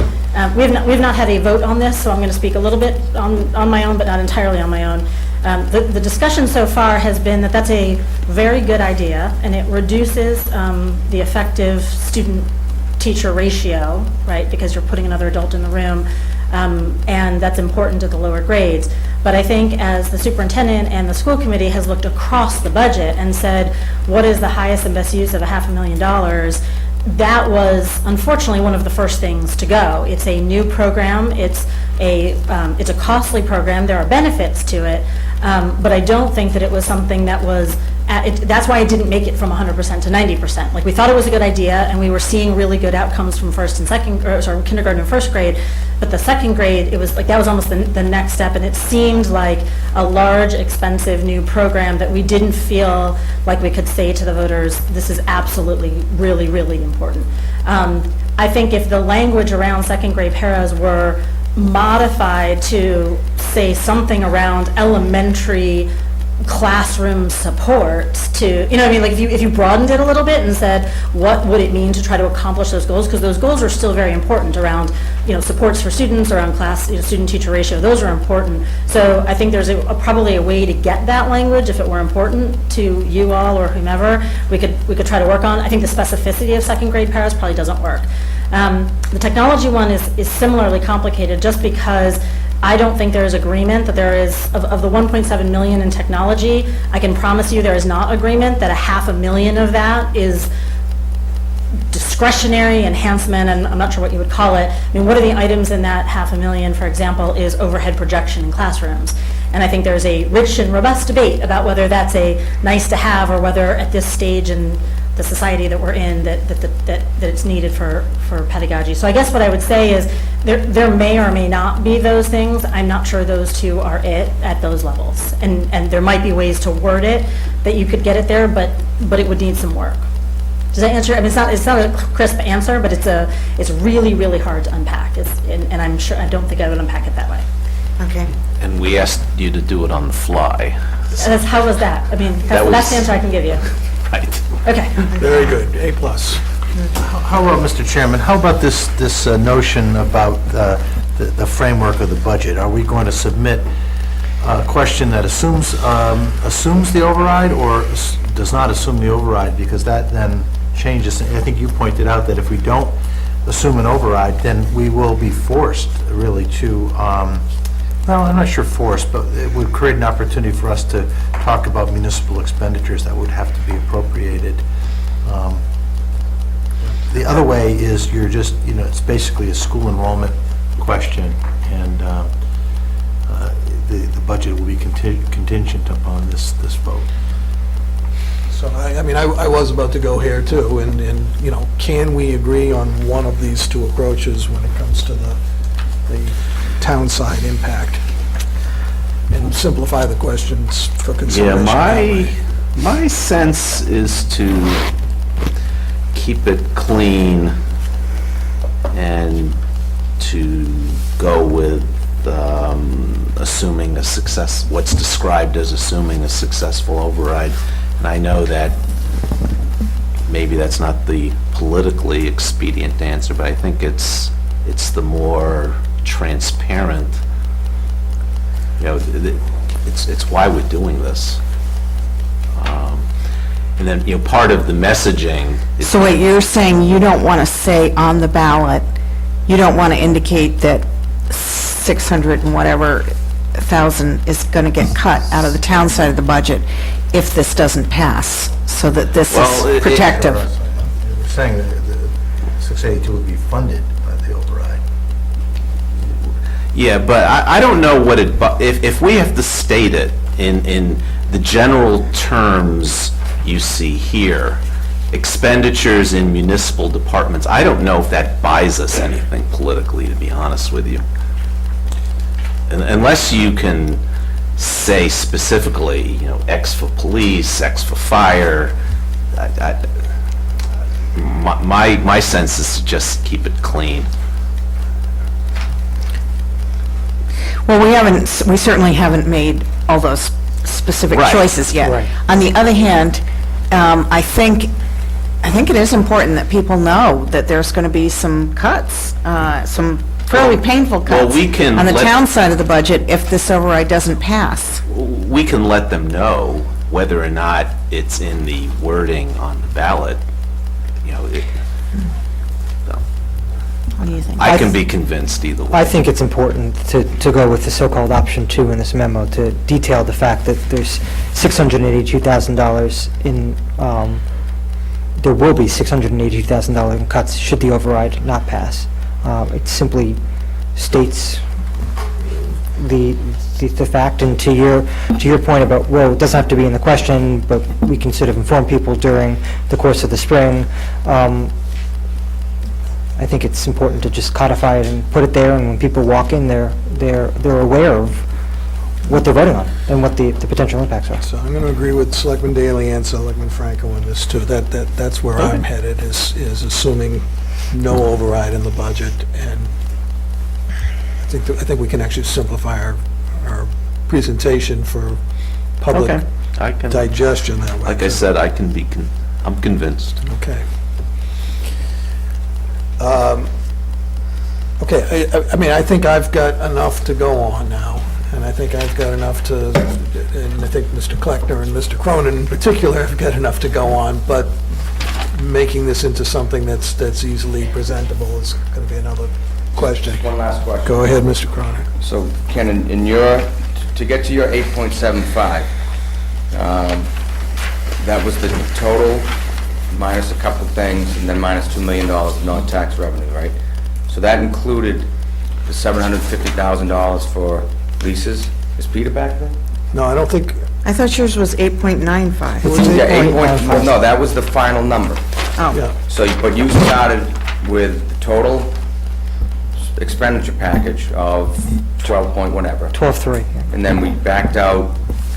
we have not had a vote on this, so I'm going to speak a little bit on my own, but not entirely on my own. The discussion so far has been that that's a very good idea, and it reduces the effective student-teacher ratio, right, because you're putting another adult in the room, and that's important at the lower grades. But I think as the superintendent and the school committee has looked across the budget and said, what is the highest and best use of $500,000, that was unfortunately one of the first things to go. It's a new program, it's a costly program, there are benefits to it, but I don't think that it was something that was, that's why I didn't make it from 100% to 90%. Like, we thought it was a good idea, and we were seeing really good outcomes from kindergarten and first grade, but the second grade, it was like, that was almost the next step, and it seemed like a large, expensive new program that we didn't feel like we could say to the voters, this is absolutely, really, really important. I think if the language around second grade paras were modified to say something around elementary classroom supports to, what I mean, like if you broadened it a little bit and said, what would it mean to try to accomplish those goals? Because those goals are still very important around, supports for students, around class, student-teacher ratio, those are important. So I think there's probably a way to get that language, if it were important to you all or whomever, we could try to work on. I think the specificity of second grade paras probably doesn't work. The technology one is similarly complicated just because I don't think there is agreement that there is, of the 1.7 million in technology, I can promise you there is not agreement that $500,000 of that is discretionary enhancement, and I'm not sure what you would call it. I mean, one of the items in that $500,000, for example, is overhead projection in classrooms. And I think there's a rich and robust debate about whether that's a nice to have or whether at this stage in the society that we're in, that it's needed for pedagogy. So I guess what I would say is there may or may not be those things. I'm not sure those two are it at those levels. And there might be ways to word it that you could get it there, but it would need some work. Does that answer? I mean, it's not a crisp answer, but it's really, really hard to unpack. And I'm sure, I don't think I would unpack it that way. Okay. And we asked you to do it on the fly. How was that? I mean, that's the best answer I can give you. Right. Okay. Very good, A+. How about, Mr. Chairman, how about this notion about the framework of the budget? Are we going to submit a question that assumes the override or does not assume the override? Because that then changes. I think you pointed out that if we don't assume an override, then we will be forced really to, well, I'm not sure forced, but it would create an opportunity for us to talk about municipal expenditures that would have to be appropriated. The other way is you're just, it's basically a school enrollment question, and the budget will be contingent upon this vote. So, I mean, I was about to go here too, and, can we agree on one of these two approaches when it comes to the town side impact? And simplify the questions for consideration. Yeah, my sense is to keep it clean and to go with assuming what's described as assuming a successful override. And I know that maybe that's not the politically expedient answer, but I think it's the more transparent. It's why we're doing this. And then, part of the messaging is... So wait, you're saying you don't want to say on the ballot, you don't want to indicate that 600 and whatever thousand is going to get cut out of the town side of the budget if this doesn't pass, so that this is protective? We're saying that the 682 would be funded by the override. Yeah, but I don't know what if we have to state it in the general terms you see here, expenditures in municipal departments, I don't know if that buys us anything politically, to be honest with you. Unless you can say specifically, X for police, X for fire, my sense is to just keep it clean. Well, we certainly haven't made all those specific Right. choices yet. Right. On the other hand, I think it is important that people know that there's going to be some cuts, some fairly painful cuts we can on the let- town side of the budget if this override doesn't pass. We can let them know whether or not it's in the wording on the ballot. What do you think? I can be convinced either way. I think it's important to go with the so-called option 2 in this memo, to detail the fact that there's $682,000 in, there will be $682,000 in cuts should the override not pass. It simply states the fact, and to your point about, well, it doesn't have to be in the question, but we can sort of inform people during the course of the spring. I think it's important to just codify it and put it there, and when people walk in, they're aware of what they're voting on and what the potential impacts are. So I'm going to agree with Selectman Daley and Selectman Franco on this too. That's where I'm headed, is assuming no override in the budget, and I think we can actually simplify our presentation for public I can, digestion that way. like I too. said, I'm convinced. Okay. Okay, I mean, I think I've got enough to go on now, and I think I've got enough to, and I think Mr. Kleckner and Mr. Cronin in particular have got enough to go on, but making this into something that's easily presentable is going to be another question. One last question. Go ahead, Mr. Cronin. So, Ken, in your, to get to your 8.75, that was the total minus a couple of things, and then minus $2 million of non-tax revenue, right? So that included the $750,000 for leases. Is Peter back there? No, I don't think, I thought yours was 8.95. it was Yeah, 8 well, no, that was the final number. Oh, yeah. So, but you started with the total expenditure package of 12 point whatever. 12.3. And then we backed out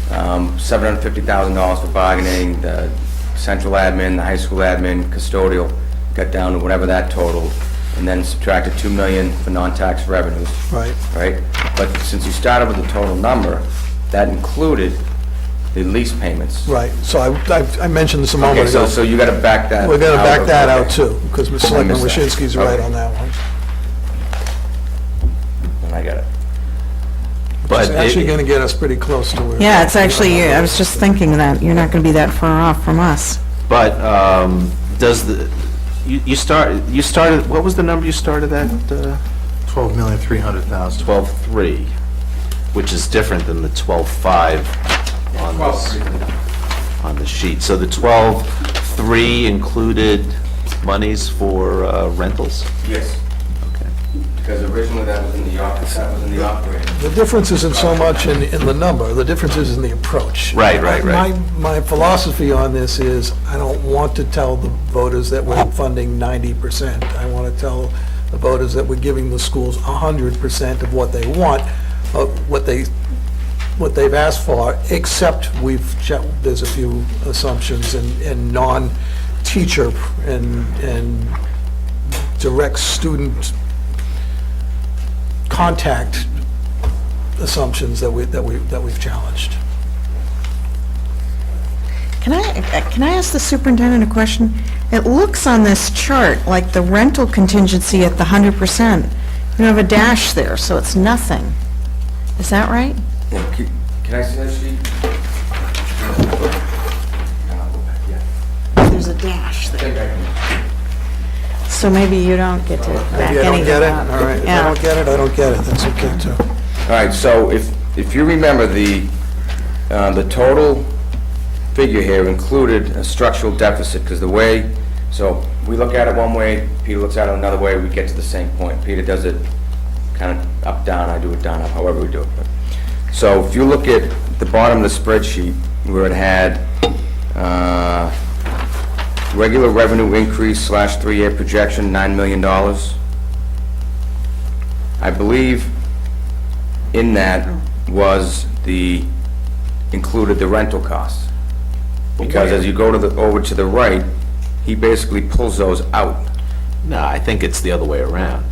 $750,000 for bargaining, the central admin, the high school admin, custodial, got down to whatever that totaled, and then subtracted $2 million for non-tax revenues, Right. right? But since you started with the total number, that included the lease payments. Right, so I mentioned this a moment Okay, ago. so you gotta back that out. We're gonna back of- that out okay. too, because Selectman missed that. Waschinsky's right Okay. on that one. I got it. But It's actually it- gonna get us pretty close to where. yeah, it's actually, I was just thinking that, you're not going to be that far off from us. But does the, you started, what was the number you started at? $12,300,000. 12.3, which is different than the 12.5 on this, on the sheet. So the 12.3 included monies for rentals? Yes. Okay. Because originally that was in the operating. The difference isn't so much in the number, the difference is in the approach. Right. My philosophy on this is, I don't want to tell the voters that we're funding 90%. I want to tell the voters that we're giving the schools 100% of what they want, what they've asked for, except there's a few assumptions and non-teacher and direct student contact assumptions that we've challenged. Can I ask the superintendent a question? It looks on this chart like the rental contingency at the 100%, you have a dash there, so it's nothing. Is that right? Can I see that sheet? There's a dash I there. think I can. So maybe you don't get to back Maybe I anything don't get it, up. all right, if I Yeah. don't get it, I don't get it, that's okay too. All right, so if you remember, the total figure here included a structural deficit, because the way, so we look at it one way, Peter looks at it another way, we get to the same point. Peter does it kind of up, down, I do it down, up, however we do it. So if you look at the bottom of the spreadsheet, where it had regular revenue increase / 3-year projection, $9 million. I believe in that was included the rental costs. Because as you go over to the right, he basically pulls those out. No, I think it's the other way around.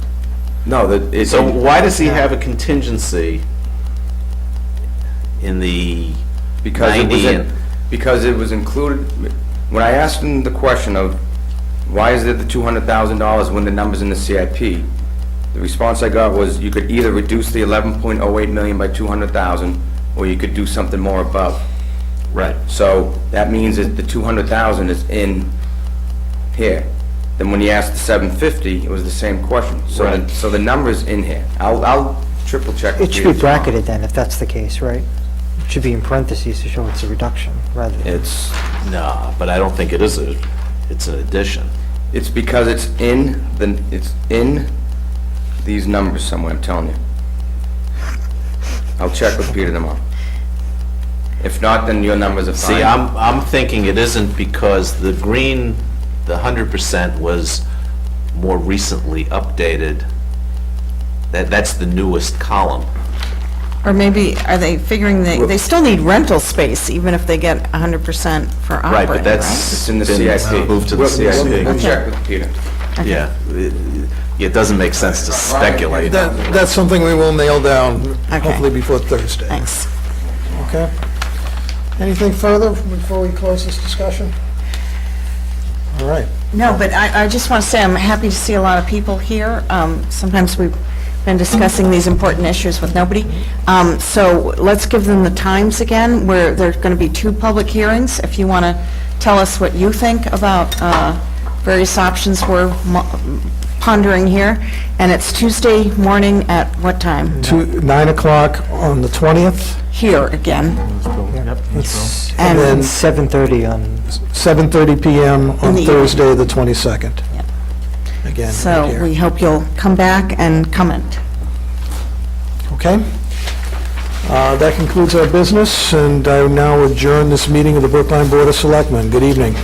No, So why does he have a contingency in the because it 90 and... because it was included, when I asked him the question of, why is there the $200,000 when the number's in the CIP? The response I got was, you could either reduce the 11.08 million by 200,000, or you could do something more above. Right. So that means that the 200,000 is in here. Then when you asked the 750, it was the same question. So Right. so the number's in here. I'll triple check. It should be bracketed then, if that's the case, right? It should be in parentheses to show it's a reduction, rather than... It's But I don't think it is it's an addition. It's because it's in these numbers somewhere, I'm telling you. I'll check with Peter tomorrow. If not, then your numbers are fine. See, I'm thinking it isn't because the green, the 100% was more recently updated. That's the newest column. Or maybe, are they figuring they still need rental space, even if they get 100% for operating, Right, but right? that's It's in the been CIP. moved to the We'll CIP. check with Peter. Yeah. It doesn't make sense to speculate. That's something we will nail down, Okay. hopefully before Thursday. Thanks. Okay? Anything further before we close this discussion? All right. No, but I just want to say, I'm happy to see a lot of people here. Sometimes we've been discussing these important issues with nobody. So let's give them the times again, where there's going to be 2 public hearings. If you want to tell us what you think about various options we're pondering here, and it's Tuesday morning at what time? 9 o'clock on the 20th, Here again. and then 7:30 on 7:30 PM In on the Thursday, the 22nd. Again, So right here. we hope you'll come back and comment. Okay? That concludes our business, and I now adjourn this meeting of the Brookline Board of Selectmen. Good evening.